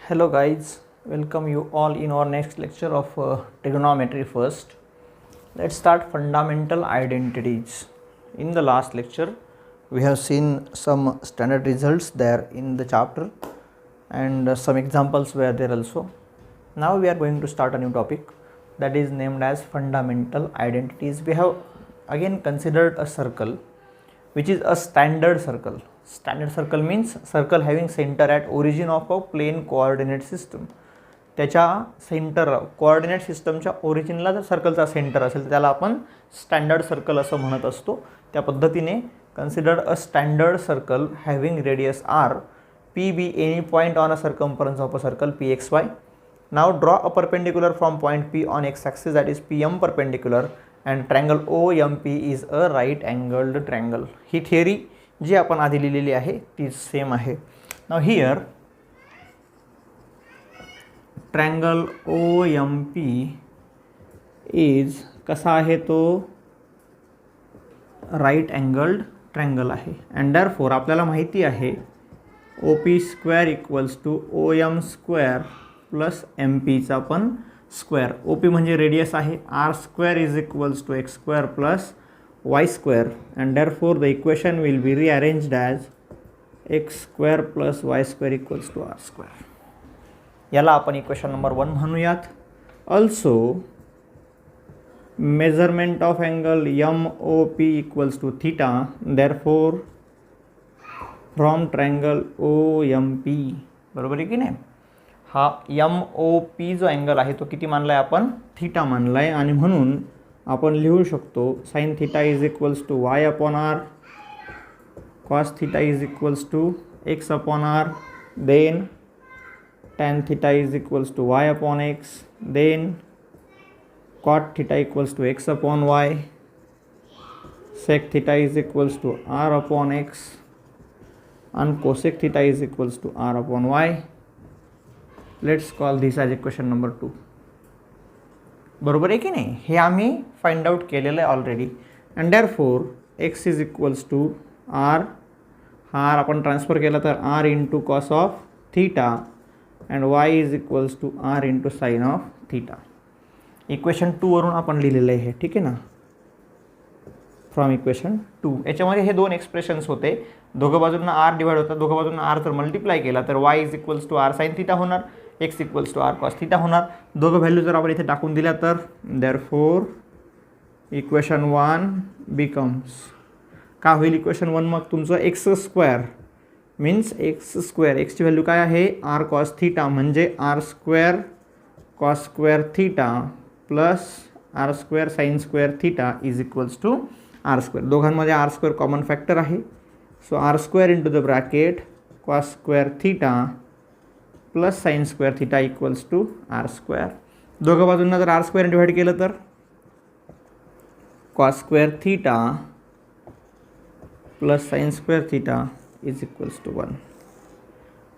Hello guys, welcome you all in our next lecture of trigonometry first. Let's start fundamental identities. In the last lecture, we have seen some standard results there in the chapter and some examples were there also. Now we are going to start a new topic that is named as fundamental identities. We have again considered a circle which is a standard circle. Standard circle means circle having center at origin of a plane coordinate system. त्याच्या centre coordinate सिस्टमच्या ओरिजिनला जर सर्कलचा centre असेल तर त्याला आपण standard circle असं म्हणत असतो. त्या पद्धतीने consider a standard circle having radius R P be any point on a circumference of a circle P x Y. Now draw a perpendicular from point P on X axis that is P M perpendicular and triangle O M P is a right angled triangle. ही theory जी आपण आधी लिहिलेली आहे ती same आहे. Now here triangle O M P is कसा आहे तो राईट अँगल्ड ट्रँगल आहे. अँड देअरफॉर आपल्याला माहिती आहे O P square equals to O M square plus M पीचा पण स्क्वेअर. ओ पी म्हणजे रेडियस आहे. R square is equals to X square plus Y square and therefore the equation will be rearranged as X square plus Y square equals to R square. याला आपण equation number 1 म्हणूयात. Also measurement of angle M O P equals to theta. Therefore from triangle O M P, बरोबर आहे की नाही. हा M O P जो angle आहे तो किती मानला आहे आपण, थीटा मानला आहे. आणि म्हणून आपण लिहू शकतो sine theta is equals to Y upon R, cos theta is equals to X upon R, then tan theta is equals to y upon x, then cot theta equals to x upon y, sec theta is equals to r upon x, and cosec theta is equals to r upon y. Let's call this as equation number 2. बरोबर आहे की नाही. हे आम्ही find out केलेलं आहे already. And therefore x is equals to r, हा r आपण ट्रान्सफर केला तर r into cos of theta and y is equals to r into sine of theta. Equation 2 वरून आपण लिहिलेलं आहे, ठीक आहे ना, फ्रॉम इक्वेशन 2. याच्यामध्ये हे दोन एक्सप्रेशन्स होते. दोघं बाजूंना r डिवाइड होतात. दोघं बाजूंना r जर मल्टिप्लाय केला तर y is equals to r sine theta होणार, x equals to r cos theta होणार. दोघं व्हॅल्यू जर आपण इथे टाकून दिल्या तर देअरफॉर इक्वेशन 1 बिकम्स, का होईल इक्वेशन 1 मग तुमचं X square means X square, एक्सची व्हॅल्यू काय आहे आर कॉस थीटा म्हणजे R square cos square theta plus R square sine square theta is equals to R square. दोघांमध्ये आर स्क्वेअर कॉमन फॅक्टर आहे. So R square into the bracket cos square theta plus sine square theta equals to R square. दोघं बाजूंना जर R square divide केलं तर cos square theta plus sine square theta is equals to 1.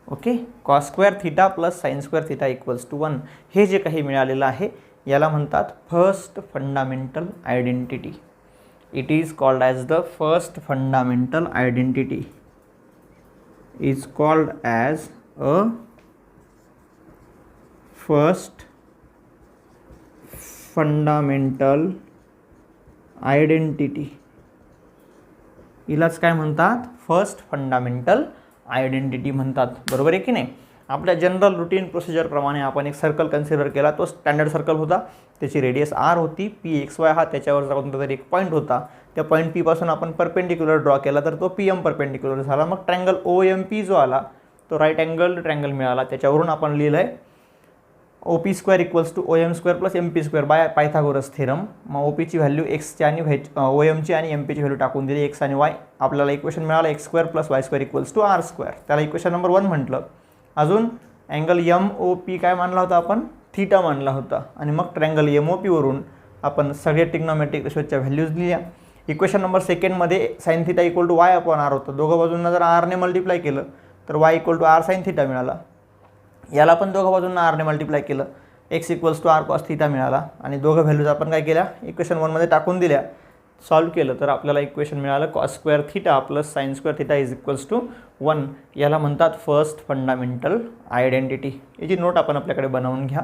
Okay, cos square theta plus sine square theta equals to 1. हे जे काही मिळालेलं आहे याला म्हणतात first fundamental identity. It is called as the first fundamental identity. Is called as a first fundamental identity. हिलाच काय म्हणतात, फर्स्ट फंडामेंटल आयडेंटिटी म्हणतात. बरोबर आहे की नाही. आपल्या जनरल रुटीन प्रोसिजरप्रमाणे आपण एक सर्कल कन्सिडर केला. तो स्टँडर्ड सर्कल होता. त्याची रेडियस आर होती. पी एक्स वाय हा त्याच्यावरचा कोणता तरी एक पॉईंट होता. त्या पॉईंट पी पासून आपण परपेंडिक्युलर ड्रॉ केला तर तो पी एम परपेंडिक्युलर झाला. मग ट्रँगल ओ एम पी जो आला तो राईट अँगल्ड ट्रँगल मिळाला. त्याच्यावरून आपण लिहिलं आहे O P square equals to O M square plus M P square by Pythagoras theorem. मग ओ पीची व्हॅल्यू एक्सची आणि ओ एमची आणि एम पीची व्हॅल्यू टाकून दिली एक्स आणि वाय. आपल्याला इक्वेशन मिळालं X square plus Y square equals to R square. त्याला equation number 1 म्हटलं. अजून अँगल एम ओ पी काय मानला होता आपण, थीटा मानला होता. आणि मग ट्रँगल एम ओ पीवरून आपण सगळे ट्रिग्नोमेट्रिक रेशोच्या व्हॅल्यूज लिहिल्या. इक्वेशन नंबर 2मध्ये sine theta equal to Y upon r होतं. दोघं बाजूंना जर आरने मल्टिप्लाय केलं तर y equal to R sine theta मिळाला. याला पण दोघं बाजूंना आरने मल्टिप्लाय केलं, x equals to R cos theta मिळाला. आणि दोघं व्हॅल्यूज आपण काय केल्या इक्वेशन 1मध्ये टाकून दिल्या. सॉल्व केलं तर आपल्याला इक्वेशन मिळालं cos square theta plus sine square theta is equals to 1. याला म्हणतात फर्स्ट फंडामेंटल आयडेंटिटी. याची नोट आपण आपल्याकडे बनवून घ्या.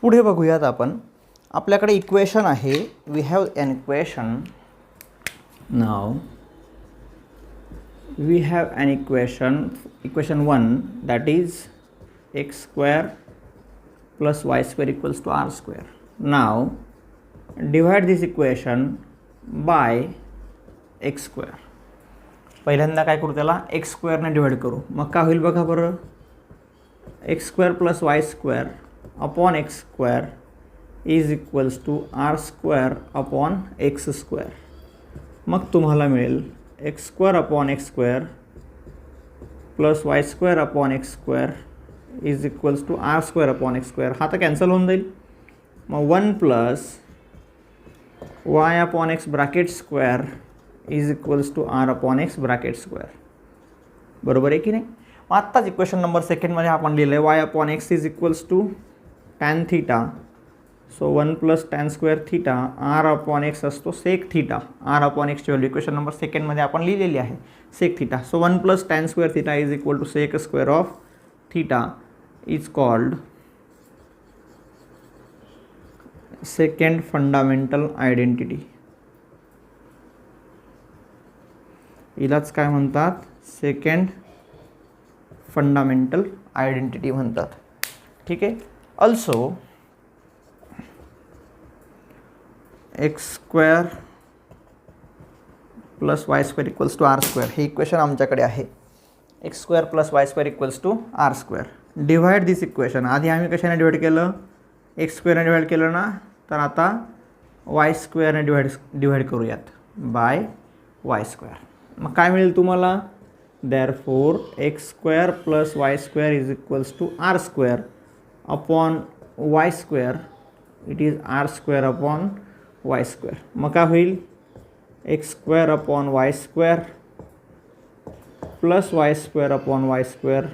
पुढे बघूयात आपण. आपल्याकडे इक्वेशन आहे. We have an equation. नाव we have an equation 1 that is X square plus y square equals to r square. Now divide this equation by x square. पहिल्यांदा काय करू, त्याला x स्क्वेअरने डिवाइड करू. मग काय होईल बघा बरं. x square plus y square upon x square is equals to r square upon x square. मग तुम्हाला मिळेल x square upon x square plus y square upon x square is equals to R square upon X square. हा तर cancel होऊन जाईल. मग 1 plus Y upon X bracket square is equals to R upon X bracket square. बरोबर आहे की नाही. मग आत्ताच इक्वेशन नंबर सेकंडमध्ये आपण लिहिलं आहे y upon x is equals to tan theta. So 1 plus tan square theta r upon x असतो सेक थिटा. आर अपॉन एक्सची व्हॅल्यू इक्वेशन नंबर सेकंडमध्ये आपण लिहिलेली आहे sec theta. So 1 plus tan square theta is equal to sec square of theta is called second fundamental identity. हिलाच काय म्हणतात, second fundamental identity म्हणतात. ठीक आहे. Also x square plus Y square equals to R square हे equation आमच्याकडे आहे. X square plus Y square equals to R square. Divide this equation. आधी आम्ही कशाने डिवाइड केलं, एक्स स्क्वेअरने डिवाइड केलं ना, तर आता वाय स्क्वेअरने डिवाइड करूयात बाय वाय स्क्वेअर. मग काय मिळेल तुम्हाला, therefore X square plus Y square is equals to R square upon Y square. It is R square upon Y square. मग काय होईल, X square upon Y square plus Y square upon Y square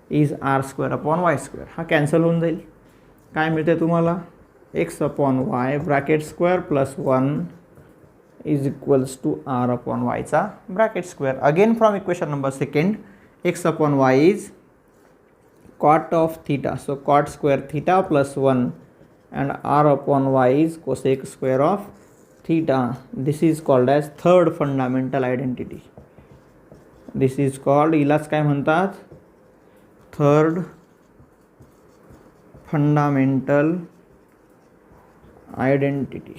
is R square upon Y square. हा cancel होऊन जाईल. काय मिळते तुम्हाला, X upon Y bracket square plus 1 is equals to R upon वायचा bracket square. Again from equation number second, x upon y is cot of theta. So cot square theta plus 1 and r upon y is cosec square of theta. This is called as third fundamental identity. This is called, हिलाच काय म्हणतात, third fundamental identity.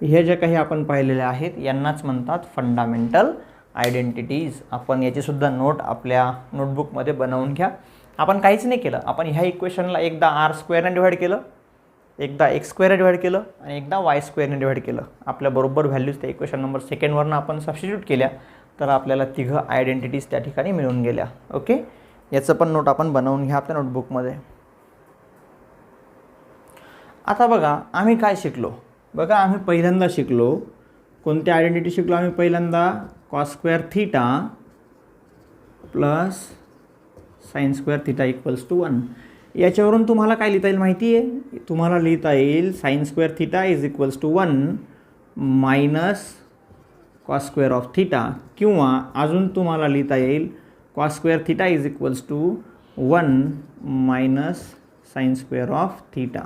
हे जे काही आपण पाहिलेले आहेत यांनाच म्हणतात फंडामेंटल आयडेंटिटीज. आपण याचीसुद्धा नोट आपल्या नोटबुकमध्ये बनवून घ्या. आपण काहीच नाही केलं. आपण ह्या इक्वेशनला एकदा आर स्क्वेअरने डिवाइड केलं, एकदा एक्स स्क्वेअरने डिवाइड केलं आणि एकदा वाय स्क्वेअरने डिवाइड केलं. आपल्या बरोबर व्हॅल्यूज त्या इक्वेशन नंबर सेकंडवरनं आपण सबस्टिट्यूट केल्या तर आपल्याला तिघं आयडेंटिटीज त्या ठिकाणी मिळून गेल्या. ओके. याचं पण नोट आपण बनवून घ्या आपल्या नोटबुकमध्ये. आता बघा आम्ही काय शिकलो. बघा आम्ही पहिल्यांदा शिकलो, कोणती आयडेंटिटी शिकलो आम्ही पहिल्यांदा, cos square theta plus sine square theta equals to 1. याच्यावरून तुम्हाला काय लिहिता येईल माहिती आहे, तुम्हाला लिहिता येईल sine square theta is equals to 1 minus cos square of theta, किंवा अजून तुम्हाला लिहिता येईल cos square theta is equals to 1 minus sine square of theta.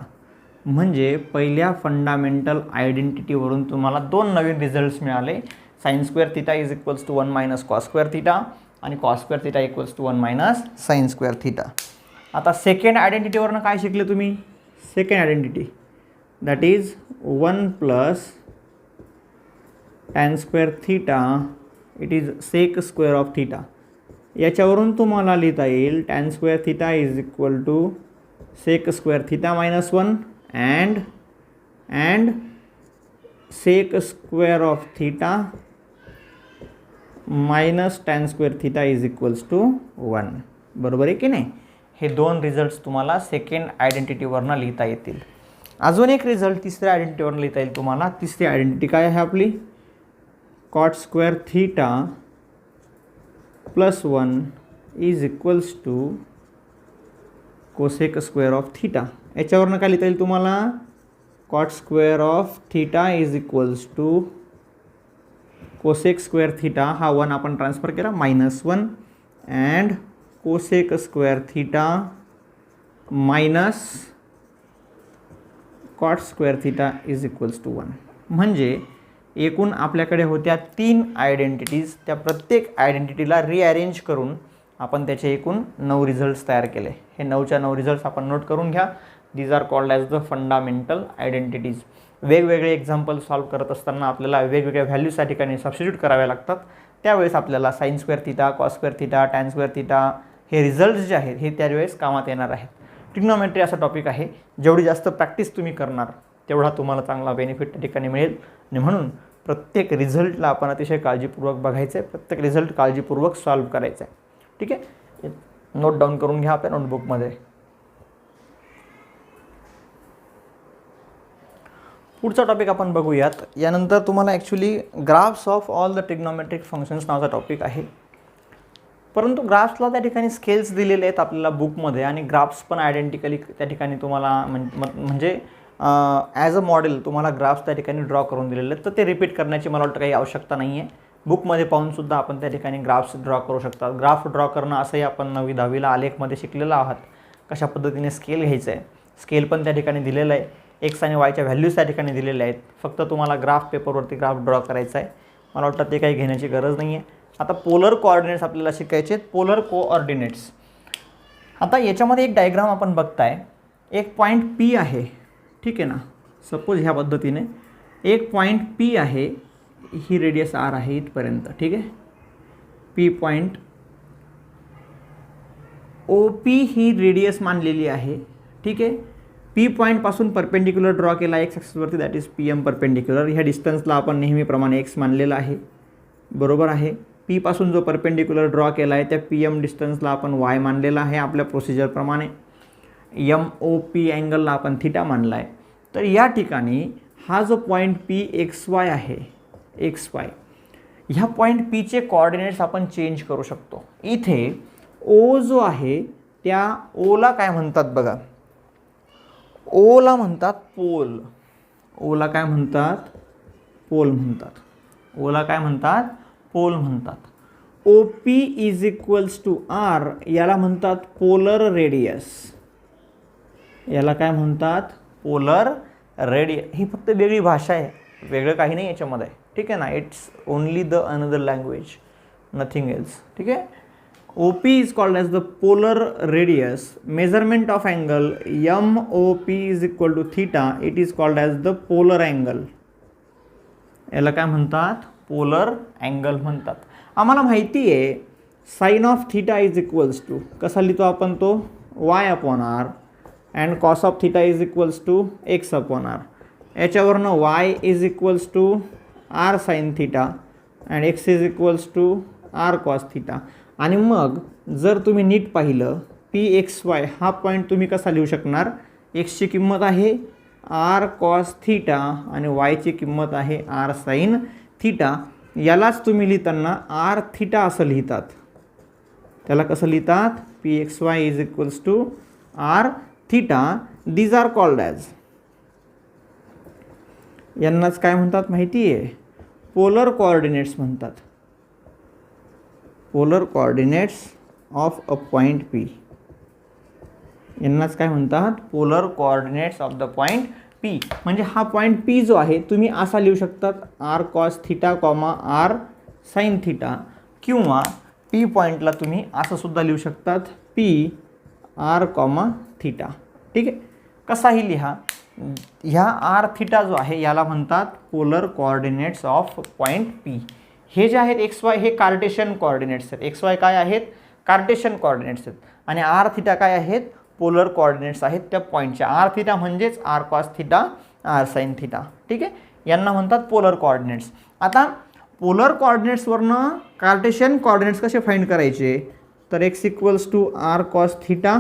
म्हणजे पहिल्या फंडामेंटल आयडेंटिटीवरून तुम्हाला दोन नवीन रिझल्ट्स मिळाले. Sine square theta is equals to 1 minus cos square theta आणि cos square theta equals to 1 minus sine square theta. आता second आयडेंटिटीवरनं काय शिकले तुम्ही, second identity that is 1 plus tan square theta it is sec square of theta. याच्यावरून तुम्हाला लिहिता येईल tan square theta is equal to sec square theta minus 1 and sec square of theta minus tan square theta is equals to 1. बरोबर आहे की नाही. हे दोन रिझल्ट्स तुम्हाला सेकंड आयडेंटिटीवरनं लिहिता येतील. अजून एक रिझल्ट तिसऱ्या आयडेंटिटीवरनं लिहिता येईल तुम्हाला. तिसरी आयडेंटिटी काय आहे आपली, cot square theta plus 1 is equals to cosec square of theta. याच्यावरनं काय लिहिता येईल तुम्हाला, cot square of theta is equals to cosec square theta, हा 1 आपण ट्रान्सफर केला -1 and cosec square theta minus cot square theta is equals to 1. म्हणजे एकूण आपल्याकडे होत्या 3 आयडेंटिटीज, त्या प्रत्येक आयडेंटिटीला रिअरेंज करून आपण त्याचे एकूण 9 रिझल्ट्स तयार केले. हे 9च्या 9 रिझल्ट्स आपण नोट करून घ्या. These are called as the fundamental identities. वेगवेगळे एक्झाम्पल सॉल्व करत असताना आपल्याला वेगवेगळ्या व्हॅल्यूज त्या ठिकाणी सबस्टिट्यूट कराव्या लागतात. त्यावेळेस आपल्याला sine square theta, cos square theta, tan square theta हे रिझल्ट्स जे आहेत हे त्यावेळेस कामात येणार आहेत. ट्रिग्नोमेट्री असा टॉपिक आहे, जेवढी जास्त प्रॅक्टिस तुम्ही करणार तेवढा तुम्हाला चांगला बेनिफिट त्या ठिकाणी मिळेल. आणि म्हणून प्रत्येक रिझल्टला आपण अतिशय काळजीपूर्वक बघायचं आहे, प्रत्येक रिझल्ट काळजीपूर्वक सॉल्व करायचं आहे. ठीक आहे, नोट डाऊन करून घ्या आपल्या नोटबुकमध्ये. पुढचा टॉपिक आपण बघूयात. यानंतर तुम्हाला actually graphs of all the trigonometric functions नावाचा टॉपिक आहे. परंतु ग्राफ्सला त्या ठिकाणी स्केल्स दिलेले आहेत आपल्याला बुकमध्ये आणि ग्राफ्स पण आयडेंटिकली त्या ठिकाणी तुम्हाला म्हणजे ॲज अ मॉडेल तुम्हाला ग्राफ्स त्या ठिकाणी ड्रॉ करून दिलेले आहेत. तर ते रिपीट करण्याची मला वाटतं काही आवश्यकता नाही आहे. बुकमध्ये पाहूनसुद्धा आपण त्या ठिकाणी ग्राफ्स ड्रॉ करू शकता. ग्राफ ड्रॉ करणं असंही आपण 9वी 10वीला आलेखमध्ये शिकलेलो आहात, कशा पद्धतीने स्केल घ्यायचं आहे. स्केल पण त्या ठिकाणी दिलेलं आहे, एक्स आणि वायच्या व्हॅल्यूज त्या ठिकाणी दिलेल्या आहेत. फक्त तुम्हाला ग्राफ पेपरवरती ग्राफ ड्रॉ करायचा आहे. मला वाटतं ते काही घेण्याची गरज नाही आहे. आता पोलर कोऑर्डिनेट्स आपल्याला शिकायचे आहेत. पोलर कोऑर्डिनेट्स, आता याच्यामध्ये एक डायग्राम आपण बघताय. एक पॉईंट पी आहे, ठीक आहे ना. सपोज ह्या पद्धतीने एक पॉईंट पी आहे, ही रेडियस आर आहे इथपर्यंत, ठीक आहे. पी पॉईंट, ओ पी ही रेडियस मानलेली आहे, ठीक आहे. पी पॉईंटपासून परपेंडिक्युलर ड्रॉ केला एक्स ॲक्सिसवरती, that is P M perpendicular. ह्या डिस्टन्सला आपण नेहमीप्रमाणे एक्स मानलेला आहे, बरोबर आहे. पी पासून जो परपेंडिक्युलर ड्रॉ केला आहे त्या पी एम डिस्टन्सला आपण वाय मानलेला आहे आपल्या प्रोसिजरप्रमाणे. एम ओ पी अँगलला आपण थिटा मानला आहे. तर या ठिकाणी हा जो पॉईंट पी एक्स वाय आहे, एक्स वाय, ह्या पॉईंट पीचे कोऑर्डिनेट्स आपण चेंज करू शकतो. इथे ओ जो आहे त्या ओला काय म्हणतात बघा, ओला म्हणतात पोल. ओला काय म्हणतात, पोल म्हणतात. ओला काय म्हणतात, पोल म्हणतात. O P is equals to R, याला म्हणतात पोलर रेडियस. याला काय म्हणतात, पोलर रेडियस. ही फक्त वेगळी भाषा आहे, वेगळं काही नाही याच्यामध्ये, ठीक आहे ना. It's only the another language, nothing else, ठीक आहे. O P is called as the polar radius. Measurement of angle M O P is equal to theta, it is called as the polar angle. याला काय म्हणतात, polar angle म्हणतात. आम्हाला माहिती आहे sine of theta is equals to, कसा लिहितो आपण तो, Y upon R, and cos of theta is equals to X upon R. याच्यावरनं y is equals to R sine theta and x is equals to R cos theta. आणि मग जर तुम्ही नीट पाहिलं पी एक्स वाय हा point तुम्ही कसा लिहू शकणार, एक्सची किंमत आहे आर कॉस थिटा आणि वायची किंमत आहे आर साइन थिटा. यालाच तुम्ही लिहिताना आर थिटा असं लिहितात. त्याला कसं लिहितात, P x Y is equals to R theta. These are called as, यांनाच काय म्हणतात माहिती आहे, पोलर कोऑर्डिनेट्स म्हणतात. Polar coordinates of a point P, यांनाच काय म्हणतात, polar coordinates of the point P. म्हणजे हा पॉईंट पी जो आहे तुम्ही असा लिहू शकतात, R cos theta comma R sine theta, किंवा पी पॉईंटला तुम्ही असं सुद्धा लिहू शकतात, पी आर कॉमा थिटा, ठीक आहे. कसाही लिहा. ह्या आर थिटा जो आहे याला म्हणतात polar coordinates of point P. हे जे आहेत एक्स वाय हे कार्टेशियन कोऑर्डिनेट्स आहेत. एक्स वाय काय आहेत, कार्टेशियन कोऑर्डिनेट्स आहेत. आणि आर थिटा काय आहेत, पोलर कोऑर्डिनेट्स आहेत त्या पॉईंटच्या. आर थिटा म्हणजेच R cos theta, R sine theta, ठीक आहे. यांना म्हणतात पोलर कोऑर्डिनेट्स. आता पोलर कोऑर्डिनेट्सवरनं कार्टेशियन कोऑर्डिनेट्स कसे फाइंड करायचे, तर X equals to R cos theta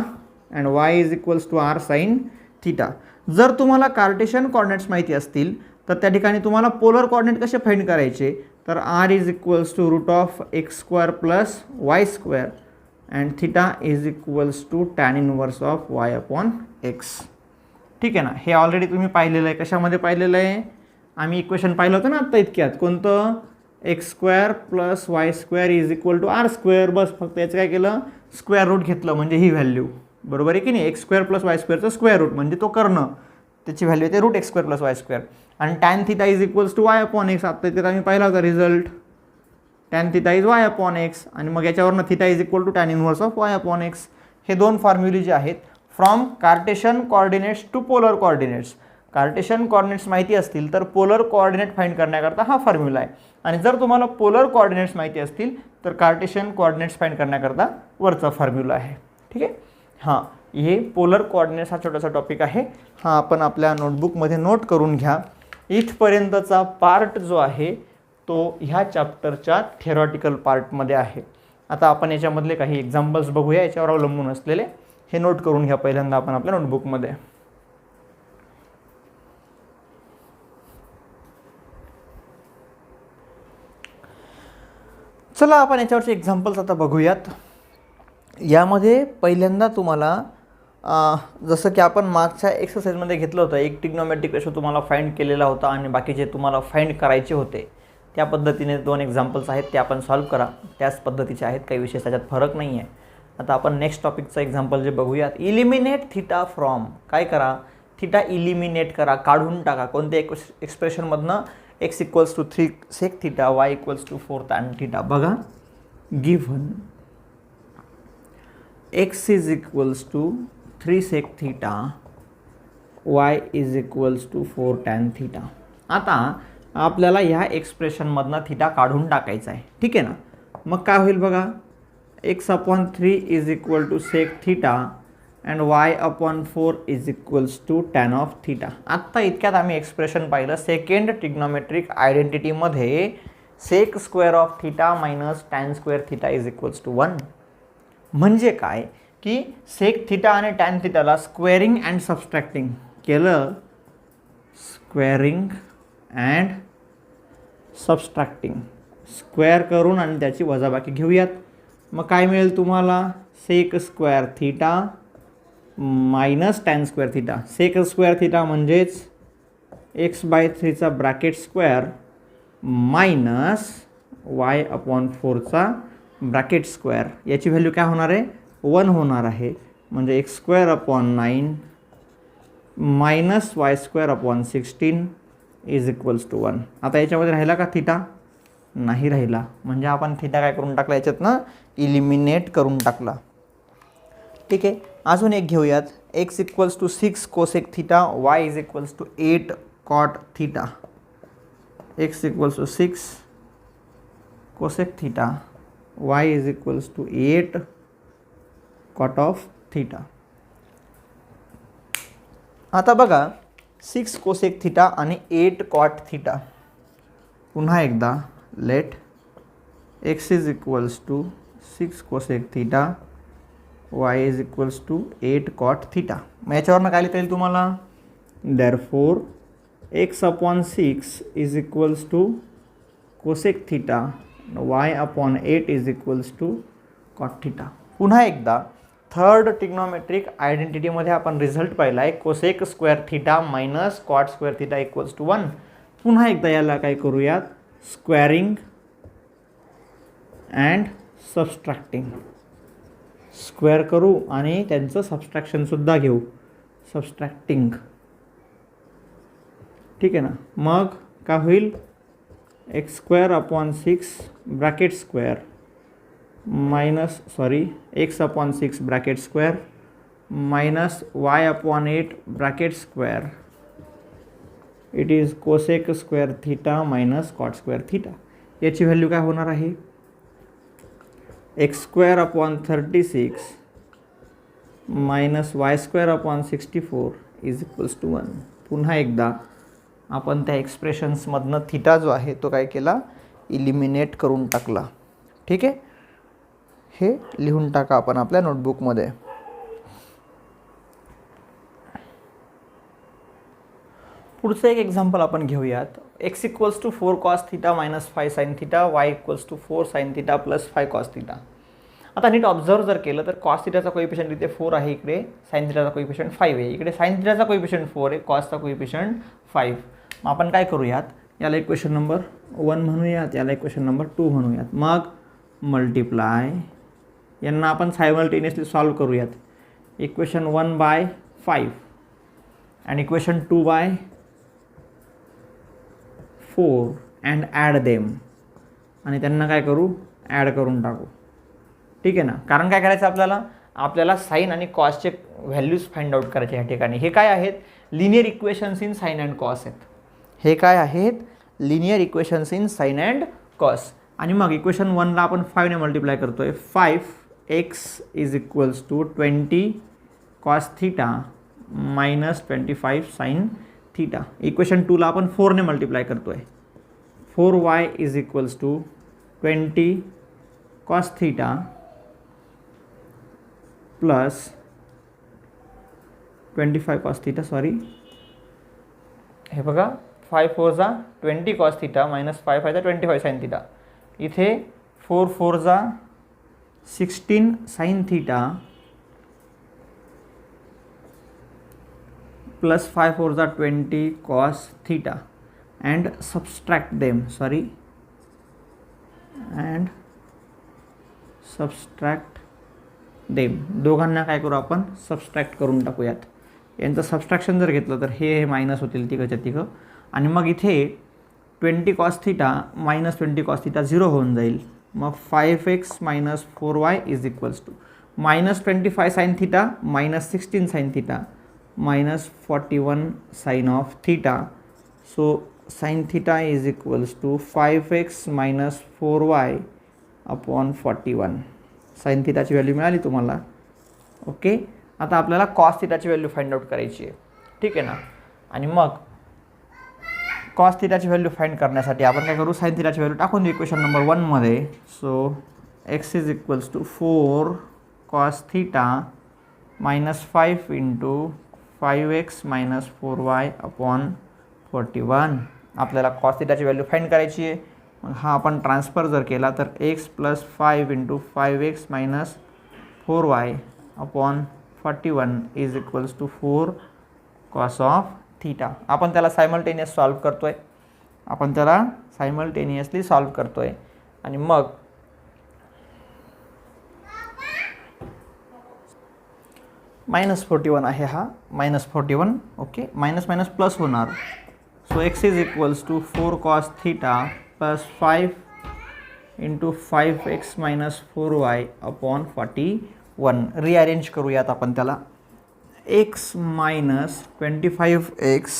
and Y is equals to R sine theta. जर तुम्हाला कार्टेशियन कोऑर्डिनेट्स माहिती असतील तर त्या ठिकाणी तुम्हाला पोलर कोऑर्डिनेट कसे फाइंड करायचे, तर R is equals to root of X square plus Y square and theta is equals to tan inverse of Y upon X. ठीक आहे ना. हे ऑलरेडी तुम्ही पाहिलेलं आहे. कशामध्ये पाहिलेलं आहे? आम्ही इक्वेशन पाहिलं होतं ना आत्ता इतक्यात. कोणतं? X square plus Y square is equal to R square. बस फक्त याचं काय केलं? स्क्वेअर रूट घेतलं म्हणजे ही व्हॅल्यू. बरोबर आहे की नाही? एक्स स्क्वेअर प्लस वाय स्क्वेअरचं स्क्वेअर रूट म्हणजे तो कर्ण, त्याची व्हॅल्यू येते root x square plus Y square. आणि tan theta is equals to Y upon x. आत्ता इथे आम्ही पाहिला होता result. Tan theta is y upon x आणि मग याच्यावरनं theta is equal to tan inverse of Y upon x. हे दोन फॉर्म्युले जे आहेत from Cartesian coordinates to polar coordinates. Cartesian coordinates माहिती असतील तर पोलर कोऑर्डिनेट फाइंड करण्याकरता हा फॉर्म्युला आहे. आणि जर तुम्हाला पोलर कोऑर्डिनेट्स माहिती असतील तर कार्टेशियन कोऑर्डिनेट्स फाइंड करण्याकरता वरचा फॉर्म्युला आहे. ठीक आहे. हां, हे पोलर कोऑर्डिनेट्स हा छोटासा टॉपिक आहे. हा आपण आपल्या नोटबुकमध्ये नोट करून घ्या. इथपर्यंतचा पार्ट जो आहे तो ह्या चॅप्टरच्या थेरॉटिकल पार्टमध्ये आहे. आता आपण याच्यामधले काही एक्झाम्पल्स बघूया याच्यावर अवलंबून असलेले. हे नोट करून घ्या पहिल्यांदा आपण आपल्या नोटबुकमध्ये. चला आपण याच्यावरचे एक्झाम्पल्स आता बघूयात. यामध्ये पहिल्यांदा तुम्हाला जसं की आपण मागच्या एक्सरसाइजमध्ये घेतलं होतं, एक ट्रिग्नोमेट्रिक रेशो तुम्हाला फाइंड केलेला होता आणि बाकीचे तुम्हाला फाइंड करायचे होते. त्या पद्धतीने दोन एक्झाम्पल्स आहेत ते आपण सॉल्व करा. त्याच पद्धतीचे आहेत, काही विशेष त्याच्यात फरक नाही आहे. आता आपण नेक्स्ट टॉपिकचं एक्झाम्पल जे बघूयात. Eliminate theta from. काय करा? थिटा इलिमिनेट करा, काढून टाका. कोणत्या एक्सप्रेशनमधनं? X equals to 3 sec theta, Y equals to 4 tan theta. बघा, given x is equals to 3 sec theta, Y is equals to 4 tan theta. आता आपल्याला ह्या एक्सप्रेशनमधनं थिटा काढून टाकायचा आहे. ठीक आहे ना. मग काय होईल बघा, x upon 3 is equal to sec theta and y upon 4 is equals to tan of theta. आत्ता इतक्यात आम्ही एक्सप्रेशन पाहिलं. सेकंड ट्रिग्नोमेट्रिक आयडेंटिटीमध्ये sec square of theta minus tan square theta is equals to 1. म्हणजे काय की सेक थिटा आणि tan थिटाला स्क्वेअरिंग अँड सबस्ट्रॅक्टिंग केलं. स्क्वेअरिंग अँड सबस्ट्रॅक्टिंग, स्क्वेअर करून आणि त्याची वजाबाकी घेऊयात. मग काय मिळेल तुम्हाला? Sec square theta minus tan square theta. Sec square theta म्हणजेच x/3चा bracket square minus Y upon 4चा ब्रॅकेट स्क्वेअर. याची व्हॅल्यू काय होणार आहे? 1 होणार आहे. म्हणजे x square upon 9 minus Y square upon 16 is equals to 1. आता याच्यामध्ये राहिला का थिटा? नाही राहिला. म्हणजे आपण थिटा काय करून टाकला? याच्यातनं इलिमिनेट करून टाकला. ठीक आहे. अजून एक घेऊयात. X equals to 6 cosec theta, Y is equals to 8 cot theta. X equals to 6 cosec theta, y is equals to 8 cot of theta. आता बघा, 6 कोसेक थिटा आणि 8 कॉट थिटा. पुन्हा एकदा let x is equals to 6 cosec theta, y is equals to 8 cot theta. मग याच्यावरनं काय लिहिता येईल तुम्हाला? therefore x upon 6 is equals to cosec theta, y upon 8 is equals to cot theta. पुन्हा एकदा थर्ड ट्रिग्नोमेट्रिक आयडेंटिटीमध्ये आपण रिझल्ट पाहिला आहे. Cosec square theta minus cot square theta equals to 1. पुन्हा एकदा याला काय करूयात? Squaring and subtracting. स्क्वेअर करू आणि त्यांचं सबस्ट्रॅक्शनसुद्धा घेऊ. सबस्ट्रॅक्टिंग. ठीक आहे ना. मग काय होईल? X square upon 6 bracket square minus X upon 6 bracket square minus Y upon 8 bracket square. It is cosec square theta minus cot square theta. याची व्हॅल्यू काय होणार आहे? X square upon 36 minus Y square upon 64 is equals to 1. पुन्हा एकदा आपण त्या एक्सप्रेशन्समधनं theta जो आहे तो काय केला? इलिमिनेट करून टाकला. ठीक आहे. हे लिहून टाका आपण आपल्या नोटबुकमध्ये. पुढचं एक एक्झाम्पल आपण घेऊयात. X equals to 4 cos theta minus 5 sine theta, Y equals to 4 sine theta plus 5 cos theta. आता नीट ऑब्झर्व जर केलं तर कॉस थिटाचा कोइफिशियंट इथे 4 आहे, इकडे साइन थिटाचा कोइफिशियंट 5 आहे, इकडे साइन थिटाचा कोइफिशियंट 4 आहे, कॉसचा कोइफिशियंट 5. मग आपण काय करूयात, याला इक्वेशन नंबर 1 म्हणूयात, याला इक्वेशन नंबर 2 म्हणूयात. मग मल्टिप्लाय यांना आपण सायमल्टेनियसली सॉल्व करूयात. Equation 1 by 5 and equation 2 by 4 and add them, आणि त्यांना काय करू, ॲड करून टाकू. ठीक आहे ना. कारण काय करायचं आपल्याला साइन आणि कॉसचे व्हॅल्यूज फाइंड आउट करायचे या ठिकाणी. हे काय आहेत, linear equations in sine and cos आहेत. हे काय आहेत, linear equations in sine and cos. आणि मग इक्वेशन 1ला आपण 5ने मल्टिप्लाय करतोय. 5x is equals to 20 cos theta minus 25 sine theta. Equation 2ला आपण 4ने मल्टिप्लाय करतोय. 4y is equals to 20 cos theta plus 25 cos theta, sorry हे बघा 5 4 जा 20 कॉस थिटा मायनस 5 5 जा 25 साइन थिटा. इथे 4 4 जा 16 sine theta plus 5 4 are 20 cos theta and subtract them, and subtract them. दोघांना काय करू आपण, सबस्ट्रॅक्ट करून टाकूयात. यांचं सबस्ट्रॅक्शन जर घेतलं तर हे मायनस होतील तिघच्या तिघं, आणि मग इथे 20 cos theta minus 20 cos theta 0 होऊन जाईल. मग 5x minus 4y is equals to minus 25 sine theta minus 16 sine theta minus 41 sin of theta. So sin theta is equals to 5x minus 4y upon 41. sin theta ची value मिळाली तुम्हाला. Okay. आता आपल्याला cos theta ची value find out करायची आहे. ठीक आहे ना. आणि मग cos theta ची व्हॅल्यू फाइंड करण्यासाठी आपण काय करू, sin theta ची व्हॅल्यू टाकून देऊ इक्वेशन नंबर 1 मध्ये. So x is equals to 4 cos theta minus 5 into 5x minus 4y upon 41. आपल्याला कॉस थिटाची व्हॅल्यू फाइंड करायची आहे. मग हा आपण ट्रान्सफर जर केला तर x plus 5 into 5x minus 4y upon 41 is equals to 4 cos of theta. आपण त्याला सायमल्टेनियस सॉल्व करतोय, आणि मग मायनस 41 आहे हा, minus 41. Okay. Minus minus plus होणार. So x is equals to 4 cos theta plus 5 into 5x minus 4y upon 41. Rearrange करूयात आपण त्याला. x minus 25x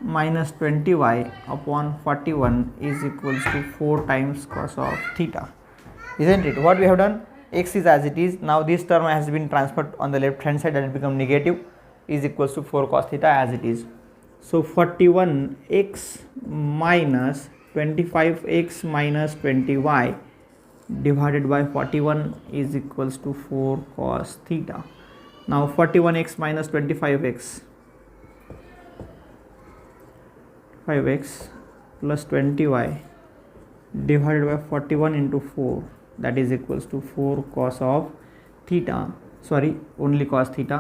minus 20y upon 41 is equals to 4 times cos of theta. Isn't it? What we have done, x is as it is. Now this term has been transferred on the left hand side and it become negative, is equals to 4 cos theta as it is. So 41x minus 25x minus 20y divided by 41 is equals to 4 cos theta. Now 41x minus 25x plus 20y divided by 41 into 4, that is equals to 4 cos of theta, sorry only cos theta.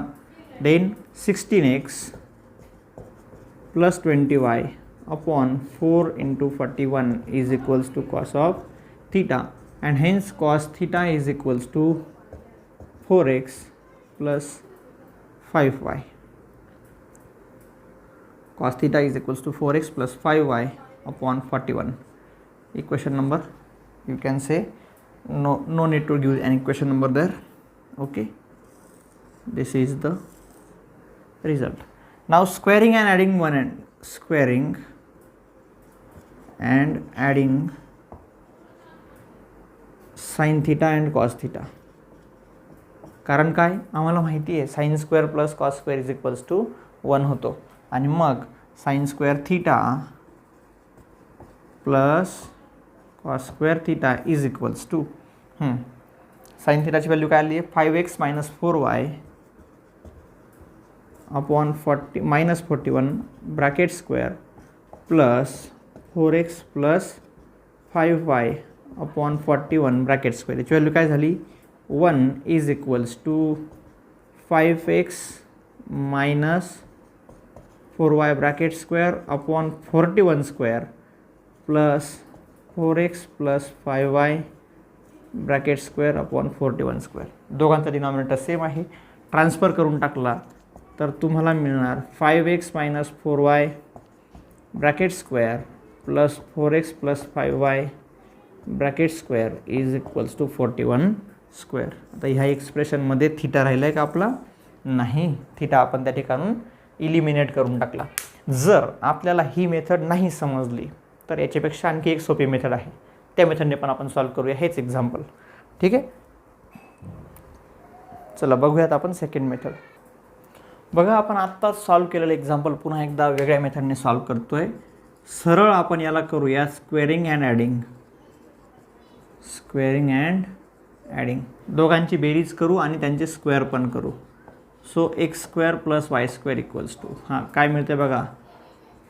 Then 16x plus 20y upon 4 into 41 is equals to cos of theta, and hence cos theta is equals to 4x plus 5y. Cos theta is equals to 4x plus 5y upon 41. Equation number, you can say no need to give an equation number there. Okay, this is the result. Now squaring and adding one, and squaring and adding sin theta and cos theta. कारण काय, आम्हाला माहिती आहे sine square plus cos square is equals to 1 होतो. आणि मग sine square theta plus cos square theta is equals to sine थीटाची value काय आली आहे, 5x minus 4y upon 40 minus 41 bracket square plus 4x plus 5y upon 41 bracket square. याची value काय झाली 1 is equals to 5x minus 4y bracket square upon 41 square plus 4x plus 5y bracket square upon 41 square. दोघांचा denominator same आहे. Transfer करून टाकला तर तुम्हाला मिळणार 5x minus 4y bracket square plus 4x plus 5y bracket square is equals to 41 square. आता ह्या एक्सप्रेशनमध्ये थिटा राहिला आहे का आपला? नाही. थिटा आपण त्या ठिकाणून इलिमिनेट करून टाकला. जर आपल्याला ही मेथड नाही समजली तर याच्यापेक्षा आणखी एक सोपी मेथड आहे, त्या मेथडने पण आपण सॉल्व करूया. हेच एक्झाम्पल. ठीक आहे, चला बघूयात आपण सेकंड मेथड. बघा, आपण आत्ताच सॉल्व केलेलं एक्झाम्पल पुन्हा एकदा वेगळ्या मेथडने सॉल्व करतोय. सरळ आपण याला करूया squaring and adding. Squaring and adding, दोघांची बेरीज करू आणि त्यांचे स्क्वेअर पण करू. So x square plus Y square equals to, हां काय मिळते बघा,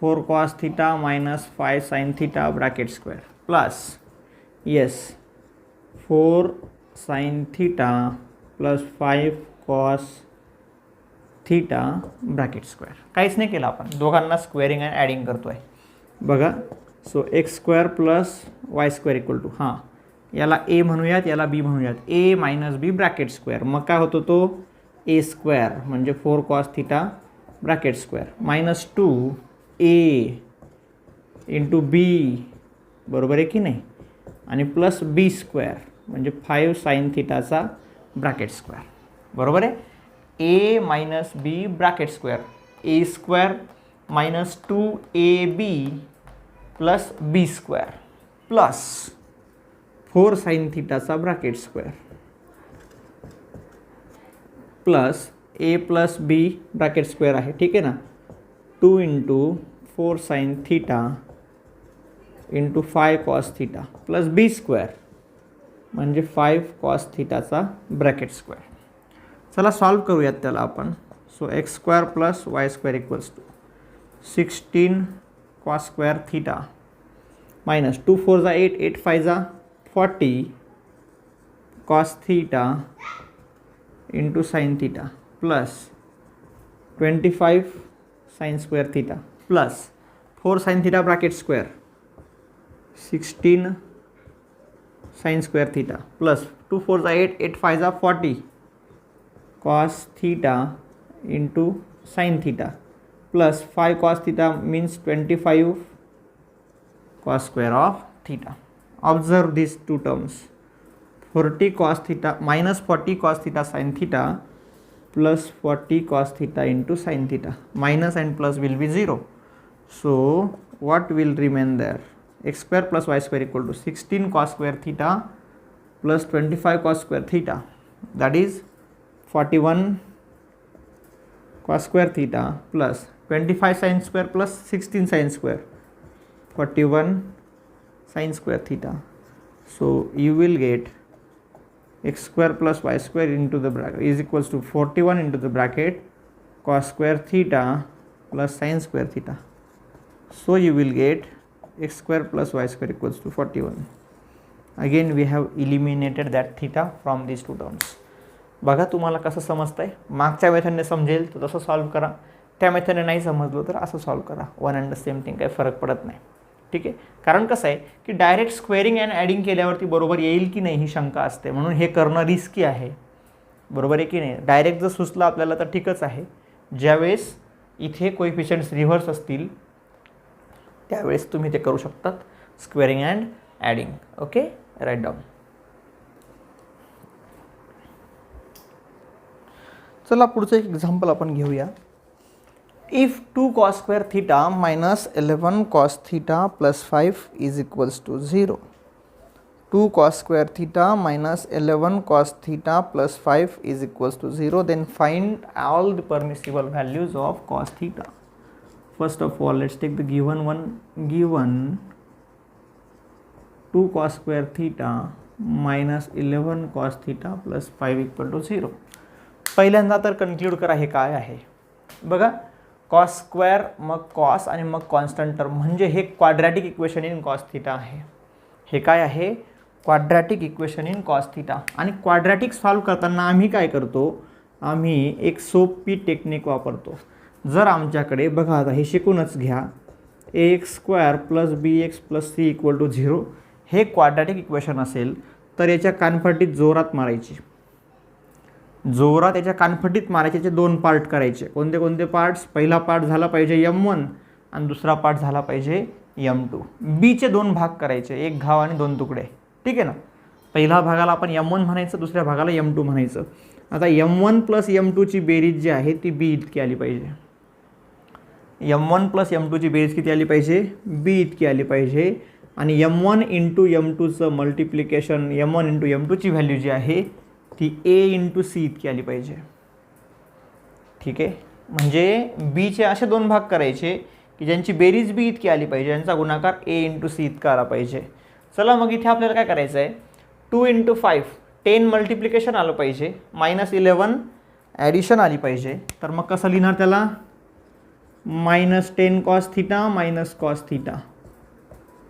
4 cos theta minus 5 sine theta bracket square plus yes 4 sine theta plus 5 cos theta bracket square. काहीच नाही केलं आपण, दोघांना स्क्वेअरिंग अँड ॲडिंग करतो आहे. बघा, so x square plus Y square equal to, हां याला ए म्हणूयात, याला बी म्हणूयात, A minus B bracket square. मग काय होतो तो ए स्क्वेअर म्हणजे 4 cos theta bracket square minus 2 A into B, बरोबर आहे की नाही, आणि प्लस बी स्क्वेअर म्हणजे 5 साइन थिटाचा ब्रॅकेट स्क्वेअर. बरोबर आहे. A minus B bracket square, a square minus 2ab plus B square plus 4 sine थिटाचा bracket square plus a plus B bracket square आहे. ठीक आहे ना, 2 into 4 sine theta into 5 cos theta plus बी square म्हणजे 5 cos थिटाचा bracket square. चला solve करूयात त्याला आपण. So x square plus Y square equals to 16 cos square theta minus 2 4 जा 8, 8 5 जा 40 cos theta into sine theta plus 25 sign square theta plus 4 sine theta bracket square 16 sign square theta plus 2 4 जा 8, 8 5 जा 40 cos theta into sine theta plus 5 cos theta means 25 cos square of theta. Observe these two terms, 40 cos theta minus 40 cos theta sin theta plus 40 cos theta into sin theta. Minus and plus will be 0. So what will remain there? X square plus y square equal to 16 cos square theta plus 25 cos square theta, that is 41 cos square theta plus 25 sin square plus 16 sin square, 41 sin square theta. So you will get x square plus y square into the bracket is equals to 41 into the bracket cos square theta plus sin square theta. So you will get x square plus y square equals to 41. Again we have eliminated that theta from these two terms. बघा तुम्हाला कसं समजतंय. मागच्या मेथडने समजेल तर तसं solve करा, त्या मेथडने नाही समजलो तर असं सॉल्व करा. One and the same thing, काही फरक पडत नाही. ठीक आहे, कारण कसं आहे की डायरेक्ट स्क्वेअरिंग अँड ॲडिंग केल्यावरती बरोबर येईल की नाही ही शंका असते, म्हणून हे करणं रिस्की आहे. बरोबर आहे की नाही. डायरेक्ट जर सुचलं आपल्याला तर ठीकच आहे. ज्यावेळेस इथे कोइफिशियंट्स रिव्हर्स असतील त्यावेळेस तुम्ही ते करू शकतात, squaring and adding. Okay, write down. चला पुढचं एक एक्झाम्पल आपण घेऊया. If 2 cos square theta minus 11 cos theta plus 5 is equals to 0. 2 cos square theta minus 11 cos theta plus 5 is equals to 0. Then find all the permissible values of cos theta. First of all, let's take the given one. Given 2 cos square theta minus 11 cos theta plus 5 equal to 0. पहिल्यांदा तर conclude करा हे काय आहे. बघा, cos square मग cos आणि मग कॉन्स्टंट टर्म म्हणजे हे quadratic equation in cos theta आहे. हे काय आहे, quadratic equation in cos theta. आणि क्वाड्रॅटिक सॉल्व्ह करताना आम्ही काय करतो, आम्ही एक सोपी टेक्निक वापरतो. जर आमच्याकडे बघा, आता हे शिकूनच घ्या, ax² + bx + c = 0 हे क्वाड्रॅटिक इक्वेशन असेल तर याच्या कानफटीत जोरात मारायची, जोरात याच्या कानफटीत मारायचे. याचे दोन पार्ट करायचे. कोणते कोणते पार्ट्स, पहिला पार्ट झाला पाहिजे m1 आणि दुसरा पार्ट झाला पाहिजे m2. बीचे दोन भाग करायचे, एक घाव आणि दोन तुकडे, ठीक आहे ना. पहिल्या भागाला आपण m1 म्हणायचं, दुसऱ्या भागाला m2 म्हणायचं. आता m1 + m2 ची बेरीज जी आहे ती b इतकी आली पाहिजे. m1 + m2 ची बेरीज किती आली पाहिजे, b इतकी आली पाहिजे. आणि m1 × m2चं मल्टिप्लिकेशन, m1 × m2 ची व्हॅल्यू जी आहे ती a × c इतकी आली पाहिजे, ठीक आहे. म्हणजे बीचे असे दोन भाग करायचे की ज्यांची बेरीज बी इतकी आली पाहिजे, ज्यांचा गुणाकार a × c इतका आला पाहिजे. चला मग इथे आपल्याला काय करायचं आहे, 2 × 5 10 मल्टिप्लिकेशन आलं पाहिजे, -11 ॲडिशन आली पाहिजे. तर मग कसं लिहिणार त्याला, -10 cos θ - cos θ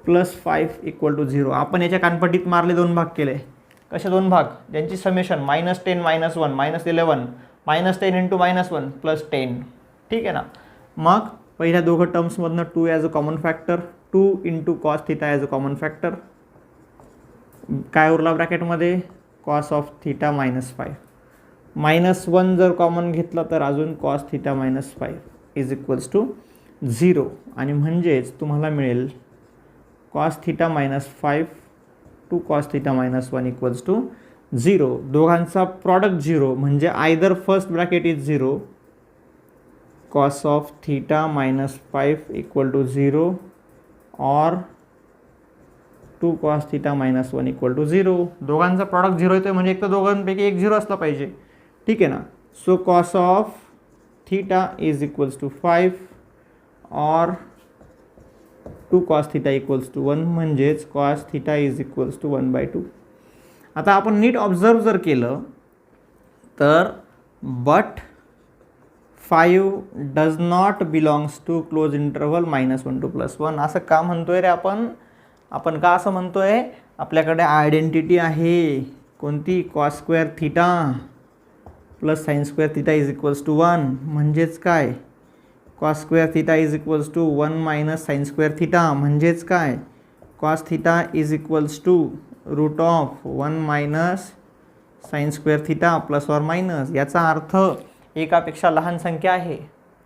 + 5 = 0. आपण याच्या कानपट्टीत मारले, दोन भाग केले. कसे दोन भाग, ज्यांची समेशन -10 - 1 -11 -10 × -1 + 10, ठीक आहे ना. मग पहिल्या दोघं टर्म्समधनं 2 as a common factor, 2 × cos θ as a common factor. काय उरला ब्रॅकेटमध्ये, cos of θ - 5. -1 जर कॉमन घेतला तर अजून cos θ - 5 = 0. आणि म्हणजेच तुम्हाला मिळेल cos θ - 5 to cos θ - 1 = 0. दोघांचा प्रॉडक्ट 0 म्हणजे either first bracket is 0, cos of θ - 5 = 0 or 2 cos θ - 1 = 0. दोघांचा प्रॉडक्ट 0 येतोय म्हणजे एक तर दोघांपैकी एक 0 असला पाहिजे, ठीक आहे ना. So cos of θ = 5 or 2 cos θ = 1 म्हणजेच cos θ = 1/2. आता आपण नीट ऑब्झर्व जर केलं तर but 5 does not belongs to close interval -1 to +1 असं का म्हणतोय रे आपण. आपण का असं म्हणतोय, आपल्याकडे आयडेंटिटी आहे कोणती, cos² θ + sin² θ = 1. म्हणजेच काय, cos² θ = 1 - sin² θ म्हणजेच काय, cos θ = √1 - sin² θ ± याचा अर्थ एकापेक्षा लहान संख्या आहे,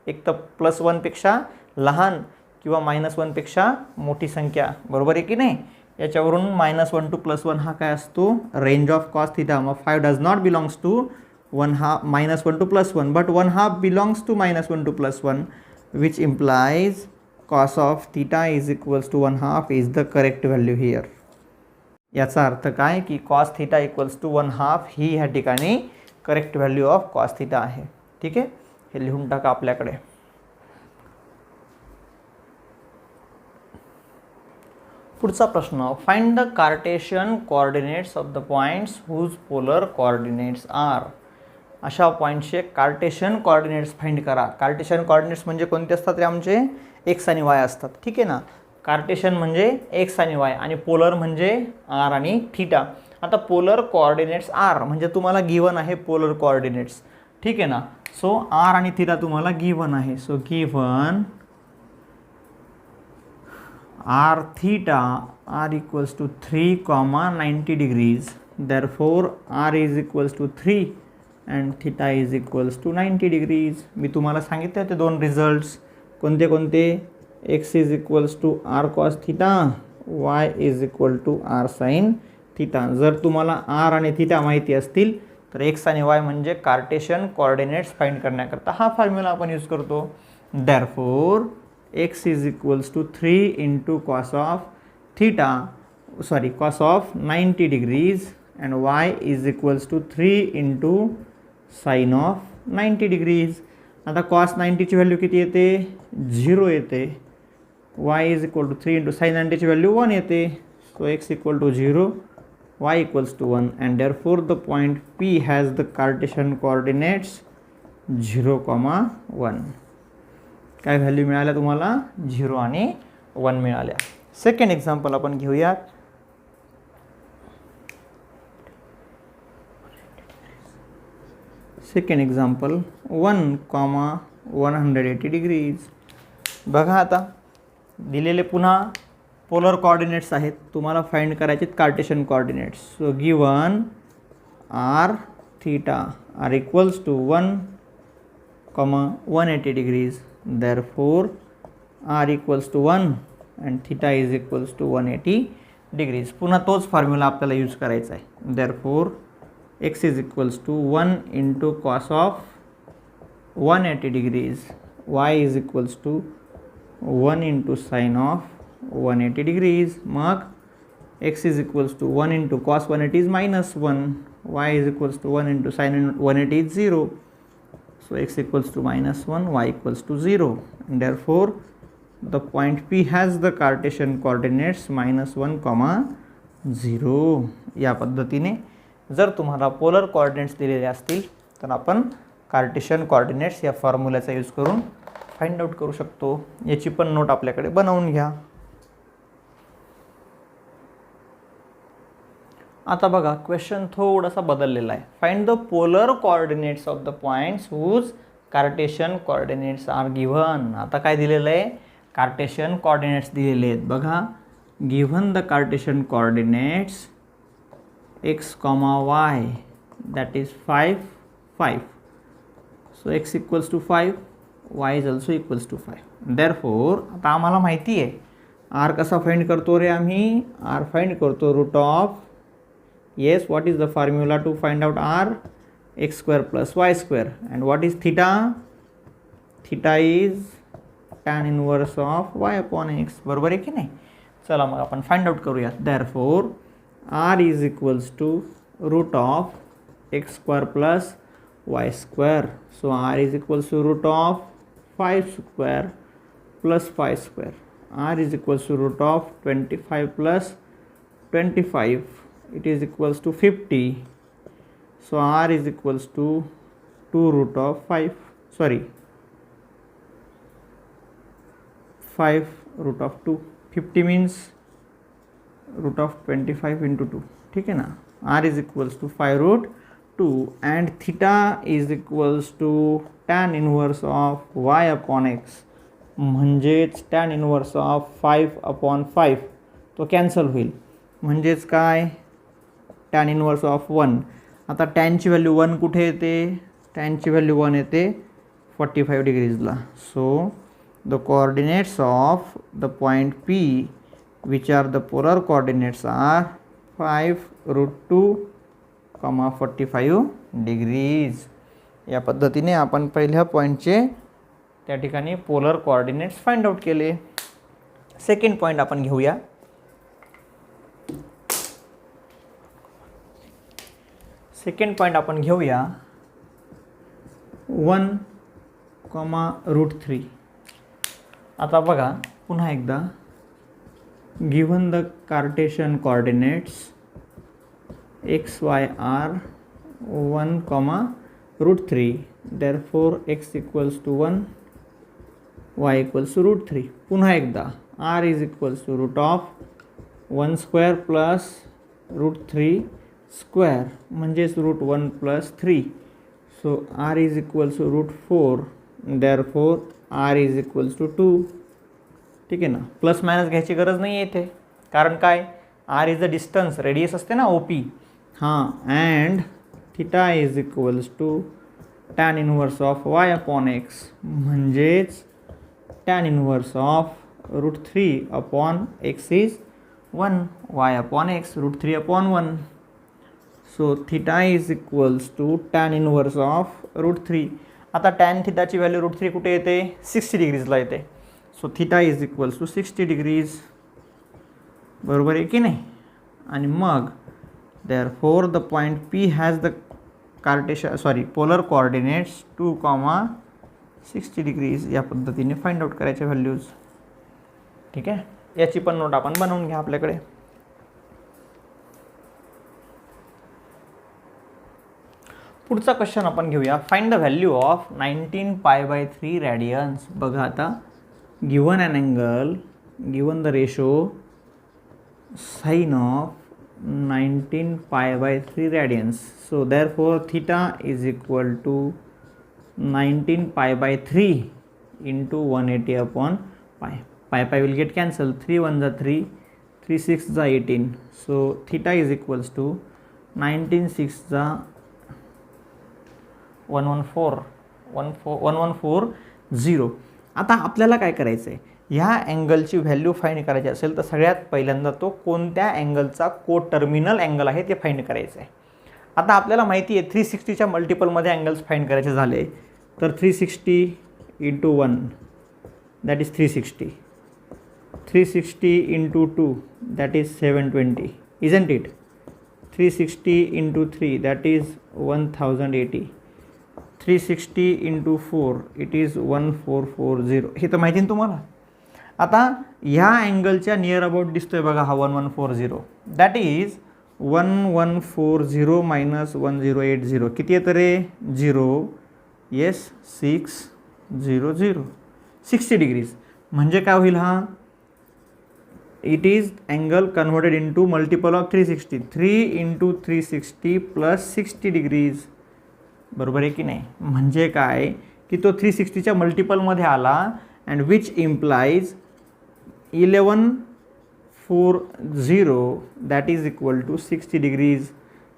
एक तर +1 पेक्षा लहान किंवा -1 पेक्षा मोठी संख्या, बरोबर आहे की नाही. याच्यावरून -1 to +1 हा काय असतो, रेंज ऑफ cos θ. मग 5 does not belongs to -1 to +1 but 1/2 belongs to -1 to +1 which implies cos of θ = 1/2 is the correct value here. याचा अर्थ काय की cos θ = 1/2 ही ह्या ठिकाणी करेक्ट व्हॅल्यू ऑफ cos θ आहे, ठीक आहे. हे लिहून टाका आपल्याकडे. पुढचा प्रश्न, find the Cartesian coordinates of the points whose polar coordinates are. अशा पॉईंटचे कार्टेशियन कोऑर्डिनेट्स फाइंड करा. कार्टेशियन कोऑर्डिनेट्स म्हणजे कोणते असतात रे, आमचे x आणि y असतात, ठीक आहे ना. कार्टेशियन म्हणजे x आणि y आणि पोलर म्हणजे r आणि θ. आता पोलर कोऑर्डिनेट्स r म्हणजे तुम्हाला गिवन आहे पोलर कोऑर्डिनेट्स, ठीक आहे ना. सो r आणि θ तुम्हाला गिवन आहे. So given r θ r = 3, 90 degrees. Therefore r is 3 and θ is 90 degrees. मी तुम्हाला सांगितले होते दोन रिझल्ट्स कोणते कोणते, x = r cos θ, y r sin θ. जर तुम्हाला r आणि θ माहिती असतील तर x आणि y म्हणजे कार्टेशियन कोऑर्डिनेट्स फाइंड करण्याकरता हा फॉर्म्युला आपण यूज करतो. Therefore x = 3 × cos of θ, cos of 90 degrees and y = 3 × sin of 90 degrees. आता cos 90 ची व्हॅल्यू किती येते, 0 येते. y = 3 × sin 90 ची व्हॅल्यू 1 येते. So x = 0, y = 1 and therefore the point P has the Cartesian coordinates 0, 1. काय व्हॅल्यू मिळाल्या तुम्हाला, 0 आणि 1 मिळाल्या. सेकंड एक्झाम्पल आपण घेऊयात. Second example 1,180 degrees. बघा आता दिलेले पुन्हा पोलर कोऑर्डिनेट्स आहेत, तुम्हाला फाइंड करायचे Cartesian coordinates. So given r theta r equals to 1,180 degrees, therefore r equals to 1 and theta is equals to 180 degrees. पुन्हा तोच फॉर्म्युला आपल्याला यूज करायचा आहे. Therefore x is equals to 1 into cos of 180 degrees, y is equals to 1 into sine of 180 degrees. मग x is equals to 1 into cos 180 is -1, y is equals to 1 into sign 180 is 0. So x equals to -1, y equals to 0. And therefore, the point P has the Cartesian coordinates -1, 0. या पद्धतीने जर तुम्हाला polar coordinates दिलेले असतील तर आपण Cartesian coordinates या फॉर्म्युल्याचा use करून फाइंड आउट करू शकतो. याची पण नोट आपल्याकडे बनवून घ्या. आता बघा क्वेश्चन थोडासा बदललेला आहे. Find the polar coordinates of the points whose Cartesian coordinates are given. आता काय दिलेलं आहे, कार्टेशियन कोऑर्डिनेट्स दिलेले आहेत. बघा given the Cartesian coordinates x, y that is 5, 5. So x equals to 5, y is also equals to 5. Therefore आता आम्हाला माहिती आहे r कसा फाइंड करतो रे आम्ही, r फाइंड करतो root of, yes, what is the formula to find out r, x square plus y square. And what is theta, theta is tan inverse of y upon x. बरोबर आहे की नाही. चला मग आपण फाइंड आउट करूया. Therefore r is equals to root of x square plus y square. So r is equals to root of 5 square plus 5 square. r is equals to root of 25 plus 25. It is equals to 50. So r is equals to 2 root of 5, sorry, 5 root of 2. 50 means root of 25 into 2. ठीक है ना. r is equals to 5 root 2 and theta is equals to tan inverse of y upon x. म्हणजेच tan inverse of 5 upon 5 तो cancel होईल. म्हणजेच काय, tan inverse of 1. आता tan ची व्हॅल्यू 1 कुठे येते, tan ची व्हॅल्यू 1 येते 45 डिग्रीजला. So the coordinates of the point P which are the polar coordinates are 5 root 2, 45 degrees. या पद्धतीने आपण पहिल्या पॉईंटचे त्या ठिकाणी पोलर कोऑर्डिनेट्स फाइंड आउट केले. सेकंड पॉईंट आपण घेऊया. सेकंड पॉईंट आपण घेऊया 1,√3. आता बघा पुन्हा एकदा, given the Cartesian coordinates x, y are 1,√3. therefore x equals to 1, y equals to √3. पुन्हा एकदा r is equals to root of 1 square plus √3 square म्हणजेच √1 plus 3. so r is equals to √4. therefore r is equals to 2. ठीक आहे ना. Plus minus घ्यायची गरज नाही येते, कारण काय, r is the distance, radius असते ना OP. हां, and theta is equals to tan inverse of y upon x, म्हणजेच tan inverse of √3 upon x is 1, y upon x √3 upon 1. So theta is equals to tan inverse of √3. आता tan थिटाची value √3 कुठे येते, 60 डिग्रीजला येते. So theta is equals to 60 degrees. बरोबर आहे की नाही. आणि मग therefore the point P has the polar coordinates 2, 60 degrees. या पद्धतीने फाइंड आउट करायच्या व्हॅल्यूज. ठीक आहे, याची पण नोट आपण बनवून घ्या आपल्याकडे. पुढचा क्वेश्चन आपण घेऊया. Find the value of 19 π/3 radians. बघा आता, given an angle, given the ratio, sine of 19 pi by 3 radians. So therefore theta is equal to 19 pi by 3 into 180 upon pi. Pi will get cancelled. 3 1 is 3, 3 6 is 18. So theta is equals to 19 6 is 114. आता आपल्याला काय करायचं आहे, ह्या अँगलची value find करायची असेल तर सगळ्यात पहिल्यांदा तो कोणत्या अँगलचा को टर्मिनल अँगल आहे ते फाइंड करायचं आहे. आता आपल्याला माहिती आहे 360च्या मल्टिपलमध्ये अँगल्स फाइंड करायचे झाले तर 360 into 1 that is 360, 360 into 2 that is 720, isn't it. 360 into 3 that is 1080, 360 into 4 it is 1440. हे तर माहिती ना तुम्हाला. आता ह्या अँगलच्या नियर अबाउट दिसतोय बघा हा 1140, दॅट इज 1140 मायनस 1080. किती येतं रे? 0. Yes 600, 60 degrees. म्हणजे काय होईल हा? It is angle converted into multiple of 360. 3 into 360 plus 60 degrees. बरोबर आहे की नाही? म्हणजे काय की तो 360च्या मल्टिपलमध्ये आला and which implies 1140 that is equal to 60 degrees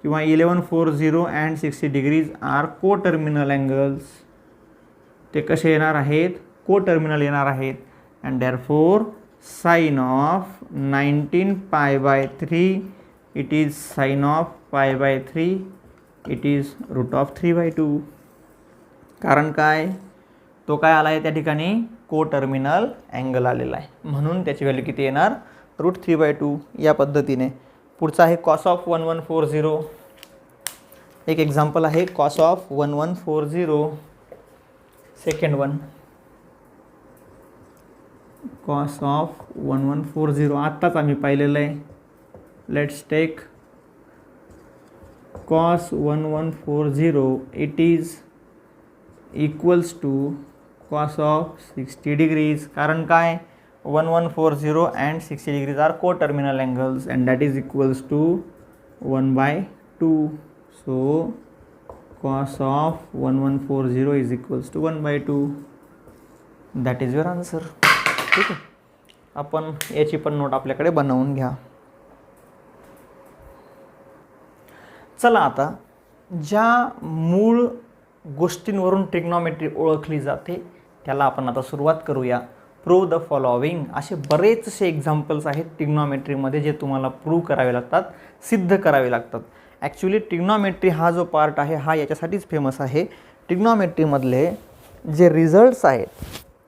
किंवा 1140 and 60 degrees are coterminal angles. ते कसे येणार आहेत? को टर्मिनल येणार आहेत. And therefore sign of 19 pi by 3 it is sine of pi by 3 it is √3/2. कारण काय? तो काय आला आहे त्या ठिकाणी? को टर्मिनल अँगल आलेला आहे, म्हणून त्याची व्हॅल्यू किती येणार? √3/2. या पद्धतीने पुढचा आहे कॉस ऑफ 1140. एक एक्झाम्पल आहे cos of 1140. Second one cos of 1140 आत्ताच आम्ही पाहिलेलं आहे. Let's take cos 1140 it is equals to cos of 60 degrees. कारण काय? 1140 and 60 degrees are co-terminal angles and that is equals to 1/2. So cos of 1140 is equals to 1/2. That is your answer. ठीक आहे. आपण याची पण नोट आपल्याकडे बनवून घ्या. चला आता ज्या मूळ गोष्टींवरून ट्रिग्नॉमेट्री ओळखली जाते त्याला आपण आता सुरुवात करूया. Prove the following. असे बरेचसे एक्झाम्पल्स आहेत ट्रिग्नॉमेट्रीमध्ये जे तुम्हाला प्रूव्ह करावे लागतात, सिद्ध करावे लागतात. ॲक्च्युली ट्रिग्नॉमेट्री हा जो पार्ट आहे हा याच्यासाठीच फेमस आहे. ट्रिग्नॉमेट्रीमधले जे रिझल्ट्स आहेत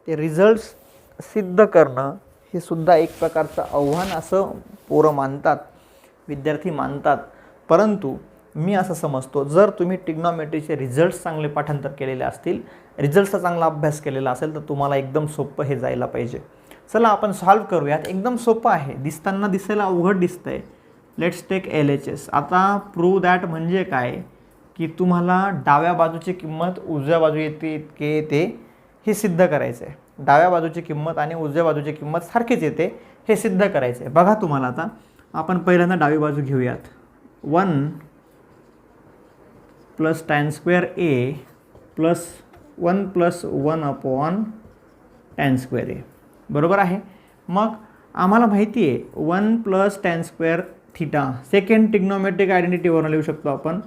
ते रिझल्ट्स सिद्ध करणं हे सुद्धा एक प्रकारचं आव्हान असं पोरं मानतात, विद्यार्थी मानतात. परंतु मी असं समजतो जर तुम्ही ट्रिग्नॉमेट्रीचे रिझल्ट्स चांगले पाठांतर केलेले असतील, रिझल्ट्सचा चांगला अभ्यास केलेला असेल तर तुम्हाला एकदम सोपं हे जायला पाहिजे. चला आपण सॉल्व करूयात. एकदम सोपं आहे, दिसताना दिसायला अवघड दिसतंय. Let's take LHS. आता प्रूव्ह दॅट म्हणजे काय की तुम्हाला डाव्या बाजूची किंमत उजव्या बाजू येते इतके येते हे सिद्ध करायचं आहे. डाव्या बाजूची किंमत आणि उजव्या बाजूची किंमत सारखीच येते हे सिद्ध करायचं आहे. बघा तुम्हाला आता आपण पहिल्यांदा डावी बाजू घेऊयात. 1 plus tan square A plus 1 plus 1 upon tan square A. बरोबर आहे. मग आम्हाला माहिती आहे 1 plus tan square theta. Second trigonometric आयडेंटिटीवरून लिहू शकतो आपण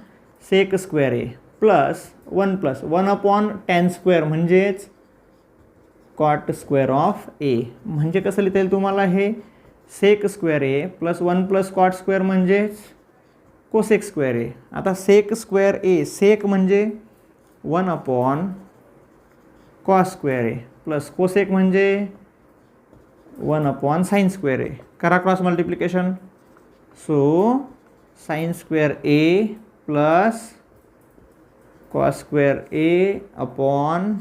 sec square A plus 1 plus 1 upon tan square म्हणजेच कॉट स्क्वेअर ऑफ A. म्हणजे कसं लिहिता येईल तुम्हाला हे? Sec square A plus 1 plus cot square म्हणजेच कोसेक स्क्वेअर A. आता सेक स्क्वेअर A, सेक म्हणजे 1 upon cos square A plus cosec म्हणजे 1 अपॉन साइन स्क्वेअर A. करा cross multiplication. So sine square A plus cos square A upon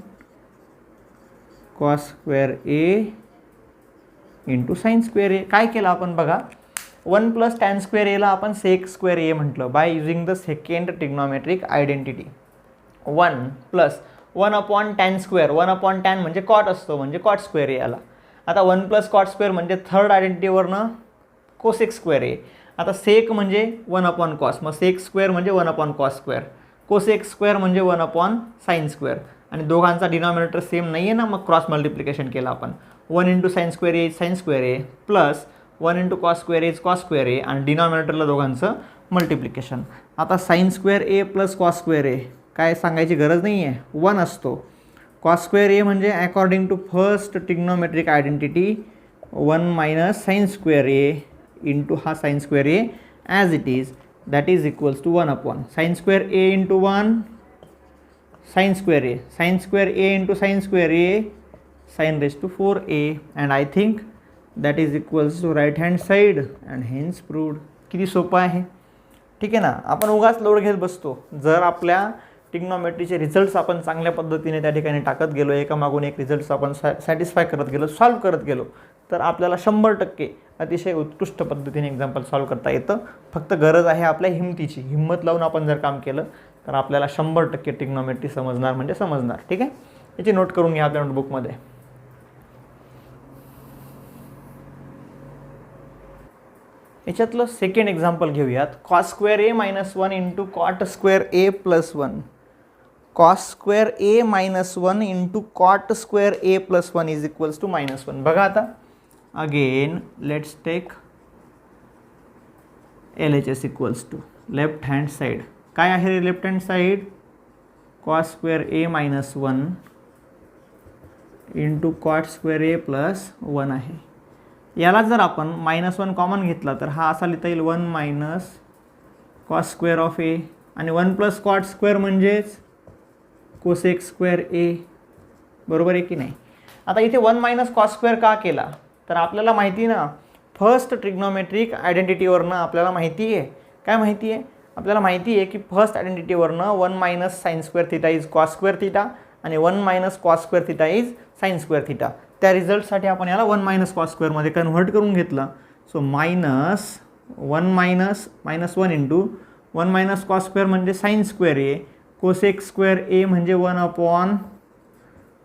cos square A into sine square A. काय केलं आपण बघा, 1 plus tan square A ला आपण sec square A म्हटलं by using the second trigonometric identity. 1 plus 1 upon tan square, 1 upon tan म्हणजे cot असतो म्हणजे कॉट स्क्वेअर A आला. आता 1 प्लस कॉट स्क्वेअर म्हणजे थर्ड आयडेंटिटीवरनं कोसेक स्क्वेअर A. आता सेक म्हणजे 1 कॉस, मग सेक स्क्वेअर म्हणजे 1 कॉस स्क्वेअर, कोसेक स्क्वेअर म्हणजे 1 साईन स्क्वेअर, आणि दोघांचा डिनॉमिनेटर सेम नाही आहे ना, मग क्रॉस मल्टिप्लिकेशन केलं आपण. 1 into sine square A sine square A plus 1 into cos square A cos square A, आणि डिनॉमिनेटरला दोघांचं मल्टिप्लिकेशन. आता sine square A plus cos square A काय सांगायची गरज नाही आहे, 1 असतो. कॉस स्क्वेअर ए म्हणजे according to first trigonometric identity 1 minus sine square A into हा sine square A as it is, that is equals to 1 upon sine square A into 1 sine square A, sine square A into sine square A sine raise to 4a, and I think that is equals to right hand side and hence proved. किती सोपं आहे, ठीक आहे ना. आपण उगाच load घेत बसतो. जर आपल्या ट्रिग्नोमेट्रीचे रिझल्ट्स आपण चांगल्या पद्धतीने त्या ठिकाणी टाकत गेलो, एकामागून एक रिझल्ट्स आपण सॅटिस्फाय करत गेलो, सॉल्व करत गेलो, तर आपल्याला 100% अतिशय उत्कृष्ट पद्धतीने एक्झाम्पल सॉल्व करता येतं. फक्त गरज आहे आपल्या हिमतीची. हिंमत लावून आपण जर काम केलं तर आपल्याला 100% ट्रिग्नोमेट्री समजणार म्हणजे समजणार. ठीक आहे, याची नोट करून घ्या आपल्या नोटबुकमध्ये. याच्यातलं सेकंड एक्झाम्पल घेऊयात. Cos square A minus 1 into cot square A plus 1, cos square A minus 1 into cot square A plus 1 is equals to -1. बघा आता again let's take LHS equals to left hand side. काय आहे रे left hand side? Cos square A minus 1 into cot square A plus 1 आहे. याला जर आपण -1 common घेतला तर हा असा लिहिता येईल 1 मायनस कॉस स्क्वेअर ऑफ ए, आणि 1 प्लस कॉट स्क्वेअर म्हणजेच कोसेक स्क्वेअर ए. बरोबर आहे की नाही. आता इथे 1 मायनस कॉस स्क्वेअर का केला तर आपल्याला माहिती ना, फर्स्ट ट्रिग्नोमेट्रिक आयडेंटिटीवरनं आपल्याला माहिती आहे. काय माहिती आहे? आपल्याला माहिती आहे की फर्स्ट आयडेंटिटीवरनं 1 minus sine square theta is cos square theta आणि 1 minus cos square theta is sine square theta. त्या रिझल्टसाठी आपण याला 1 मायनस कॉस स्क्वेअरमध्ये कन्व्हर्ट करून घेतलं. So minus 1 minus 1 into 1 minus cos square म्हणजे sine square A, cosec square A म्हणजे 1 upon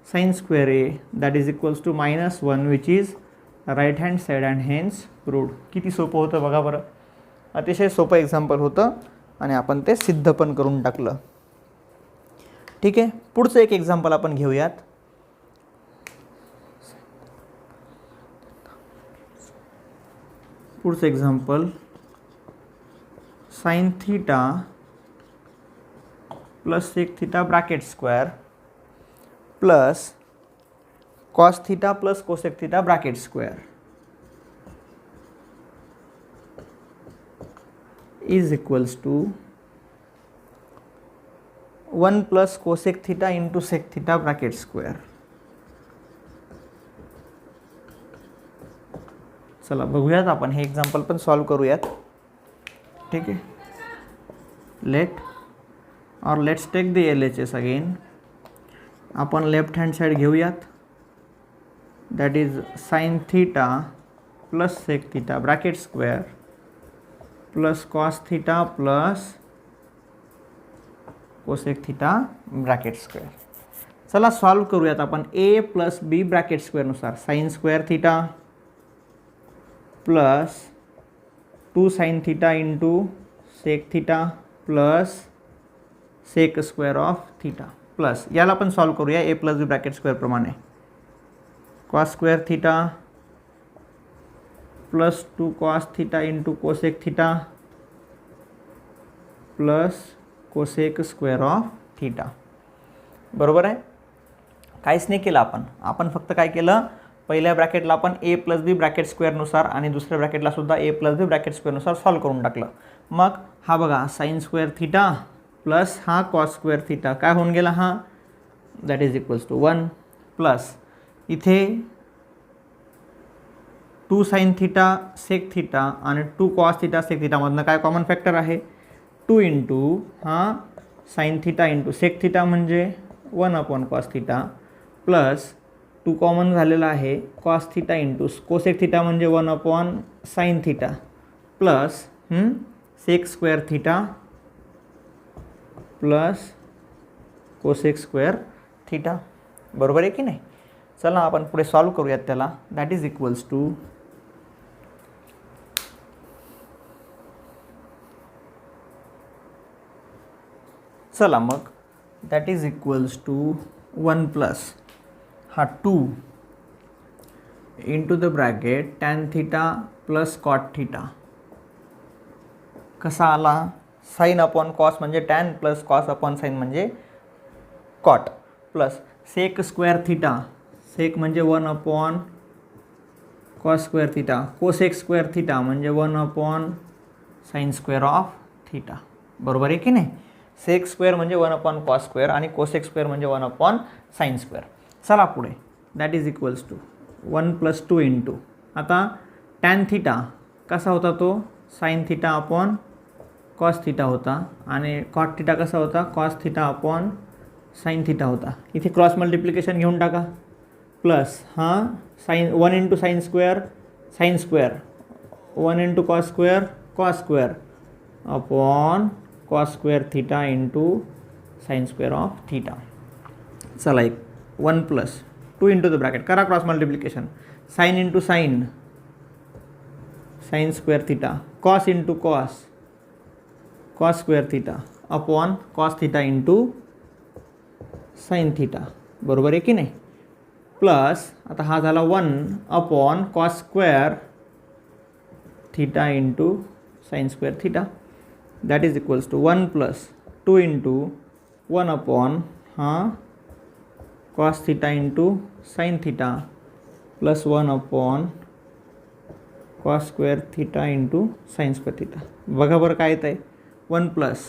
sine square A, that is equals to -1 which is right hand side and hence proved. किती सोपं होतं बघा बरं. अतिशय सोपं एक्झाम्पल होतं आणि आपण ते सिद्ध पण करून टाकलं. ठीक आहे, पुढचं एक एक्झाम्पल आपण घेऊयात. पुढचं example sine theta plus sec theta bracket square plus cos theta plus cosec theta bracket square is equals to 1 plus cosec theta into sec theta bracket square. चला बघूयात आपण हे एक्झाम्पल पण सॉल्व करूयात. ठीक आहे, let's take the LHS again. आपण left hand side घेऊयात. That is sine theta plus sec theta bracket square plus cos theta plus cosec theta bracket square. चला सॉल्व करूयात आपण. A प्लस बी ब्रॅकेट स्क्वेअरनुसार sine square theta plus 2 sine theta into sec theta plus sec square of theta plus याला पण solve करूया A plus B bracket square प्रमाणे. Cos square theta plus 2 cos theta into cosec theta plus cosec square of theta. बरोबर आहे. काहीच नाही केलं आपण फक्त काय केलं, पहिल्या ब्रॅकेटला आपण A प्लस बी ब्रॅकेट स्क्वेअरनुसार आणि दुसऱ्या ब्रॅकेटला सुद्धा A प्लस बी ब्रॅकेट स्क्वेअरनुसार सॉल्व करून टाकलं. मग हा बघा साइन स्क्वेअर थीटा प्लस हा कॉस स्क्वेअर थीटा काय होऊन गेला हा, that is equals to 1 plus इथे 2 साइन थीटा सेक थीटा आणि 2 कॉस थीटा सेक थीटामधनं काय कॉमन फॅक्टर आहे 2 इंटू हा sine theta into sec theta म्हणजे 1 upon cos theta plus 2 common झालेला आहे cos theta into cosec theta म्हणजे 1 upon sine theta plus sec square theta plus cosec square theta. बरोबर आहे की नाही. चला आपण पुढे सॉल्व करूयात त्याला. दॅट इज इक्वल्स टू चला मग that is equals to 1 plus हा 2 into the bracket tan theta plus cot theta कसा आला, साइन अपॉन कॉस म्हणजे tan plus cos upon sine म्हणजे cot plus sec square theta, sec म्हणजे 1 upon cos square theta, cosec square theta म्हणजे 1 upon sine square of theta. बरोबर आहे की नाही. सेक स्क्वेअर म्हणजे 1 अपॉन कॉस स्क्वेअर आणि कोसेक स्क्वेअर म्हणजे 1 अपॉन साइन स्क्वेअर. चला पुढे that is equals to 1 plus 2 into आता टॅन थिटा कसा होता तो sine theta upon cos theta होता आणि कॉट थिटा कसा होता cos theta upon sine theta होता. इथे क्रॉस मल्टिप्लिकेशन घेऊन टाका प्लस हां sine 1 into sine square 1 into cos square upon cos square theta into sine square of theta. चला एक 1 प्लस 2 इंटू द ब्रॅकेट करा cross multiplication sine into sine square theta cos into cos square theta upon cos theta into sine theta. बरोबर आहे की नाही. Plus आता हा झाला 1 upon cos square theta into sine square theta that is equals to 1 plus 2 into 1 upon हां cos theta into sine theta plus 1 upon cos square theta into sine square theta. बघा बरं काय येतं आहे 1 प्लस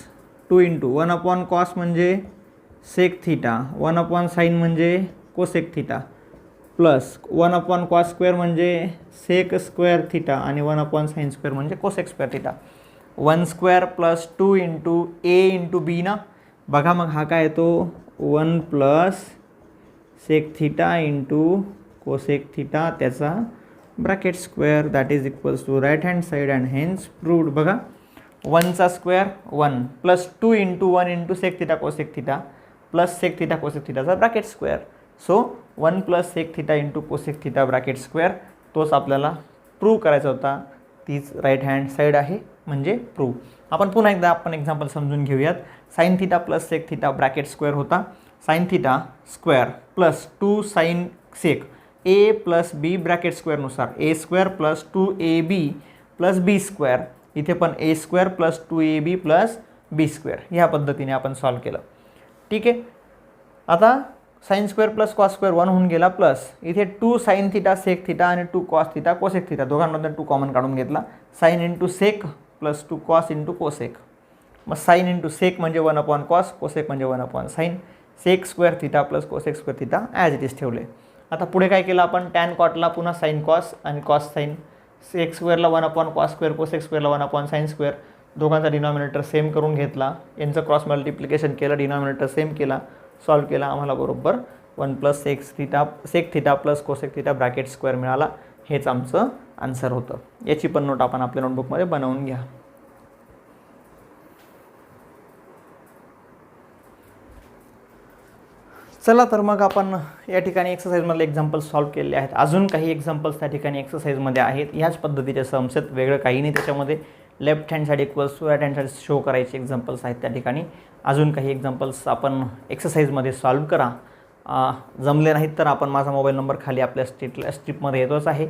2 इंटू 1 अपॉन कॉस म्हणजे sec theta 1 upon sine म्हणजे cosec theta plus 1 upon cos square म्हणजे sec square theta आणि 1 upon sine square म्हणजे cosec square theta. 1 square plus 2 into A into B ना. बघा मग हा काय येतो 1 plus sec theta into cosec theta त्याचा bracket square that is equals to right hand side and hence proved. बघा 1चा square 1 plus 2 into 1 into sec theta cosec theta plus sec theta cosec थिटाचा bracket square. So 1 plus sec theta into cosec theta bracket square तोच आपल्याला prove करायचा होता. तीच right hand side आहे म्हणजे प्रूव्ह. आपण पुन्हा एकदा आपण एक्झाम्पल समजून घेऊयात. Sine theta plus sec theta bracket square होता sine theta square plus 2 sine sec A plus B bracket स्क्वेअरनुसार A square plus 2ab plus B square. इथे पण A square plus 2ab plus B square ह्या पद्धतीने आपण solve केलं. ठीक आहे. आता sine square plus cos square 1 होऊन गेला प्लस इथे 2 साइन थिटा सेक थिटा आणि 2 कॉस थिटा कोसेक थिटा दोघांमधून 2 कॉमन काढून घेतला. Sine into sec plus 2 cos into cosec. मग साइन इंटू सेक म्हणजे 1 अपॉन कॉस कोसेक म्हणजे 1 upon sine sec square theta plus cosec square theta as it is ठेवले. आता पुढे काय केलं आपण टॅन कॉटला पुन्हा साइन कॉस आणि कॉस साइन सेक स्क्वेअरला 1 अपॉन कॉस स्क्वेअर कोसेक स्क्वेअरला 1 अपॉन साइन स्क्वेअर दोघांचा डिनॉमिनेटर सेम करून घेतला. यांचं क्रॉस मल्टिप्लिकेशन केलं डिनॉमिनेटर सेम केला सॉल्व केला. आम्हाला बरोबर 1 plus sec theta plus cosec theta bracket square मिळाला. हेच आमचं आन्सर होतं. याची पण नोट आपण आपल्या नोटबुकमध्ये बनवून घ्या. चला तर मग आपण या ठिकाणी एक्सरसाइजमधले एक्झाम्पल्स सॉल्व्ह केलेले आहेत. अजून काही एक्झाम्पल्स त्या ठिकाणी एक्सरसाइजमध्ये आहेत. ह्याच पद्धतीचे सम्स आहेत वेगळं काही नाही त्याच्यामध्ये. Left hand side equals to right hand side show करायचे एक्झाम्पल्स आहेत त्या ठिकाणी. अजून काही एक्झाम्पल्स आपण एक्सरसाइजमध्ये सॉल्व्ह करा. जमले नाहीत तर आपण माझा मोबाईल नंबर खाली आपल्या स्ट्रिपमध्ये येतोच आहे.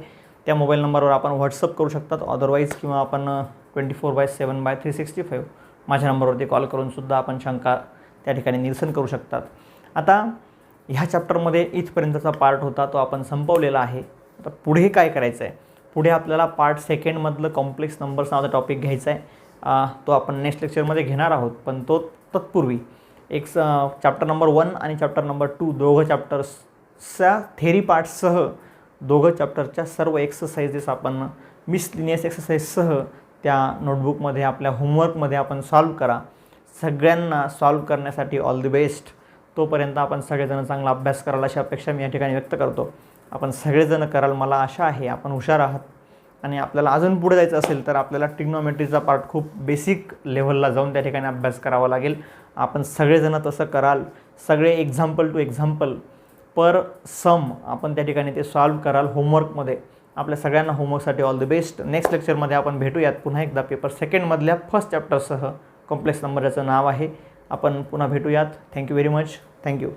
त्या मोबाईल नंबरवर आपण व्हॉट्सअप करू शकतात अदरवाईज किंवा आपण 24/7/365 माझ्या नंबरवरती कॉल करूनसुद्धा आपण शंका त्या ठिकाणी निरसन करू शकतात. आता ह्या चॅप्टरमध्ये इथपर्यंतचा पार्ट होता तो आपण संपवलेला आहे. आता पुढे काय करायचं आहे पुढे आपल्याला पार्ट सेकंडमधलं कॉम्प्लेक्स नंबर्स नावाचा टॉपिक घ्यायचा आहे. तो आपण नेक्स्ट लेक्चरमध्ये घेणार आहोत. पण तो तत्पूर्वी एक चॅप्टर नंबर 1 आणि चॅप्टर नंबर 2 दोघं चॅप्टर्सच्या थेरी पार्ट्ससह दोघं चॅप्टरच्या सर्व एक्सरसाइजेस आपण मिसलिनियस एक्सरसाइजसह त्या नोटबुकमध्ये आपल्या होमवर्कमध्ये आपण सॉल्व करा. सगळ्यांना सॉल्व करण्यासाठी ऑल द बेस्ट. तोपर्यंत आपण सगळेजण चांगला अभ्यास कराल अशी अपेक्षा मी या ठिकाणी व्यक्त करतो. आपण सगळेजण कराल मला आशा आहे. आपण हुशार आहात आणि आपल्याला अजून पुढे जायचं असेल तर आपल्याला ट्रिग्नोमेट्रीचा पार्ट खूप बेसिक लेव्हलला जाऊन त्या ठिकाणी अभ्यास करावा लागेल. आपण सगळेजण तसं कराल. सगळे एक्झाम्पल टू एक्झाम्पल पर सम आपण त्या ठिकाणी ते सॉल्व कराल होमवर्कमध्ये. आपल्या सगळ्यांना होमवर्कसाठी ऑल द बेस्ट. नेक्स्ट लेक्चरमध्ये आपण भेटूयात पुन्हा एकदा पेपर सेकंडमधल्या फर्स्ट चॅप्टरसह. कॉम्प्लेक्स नंबर ज्याचं नाव आहे आपण पुन्हा भेटूयात. Thank you very much. थँक्यू.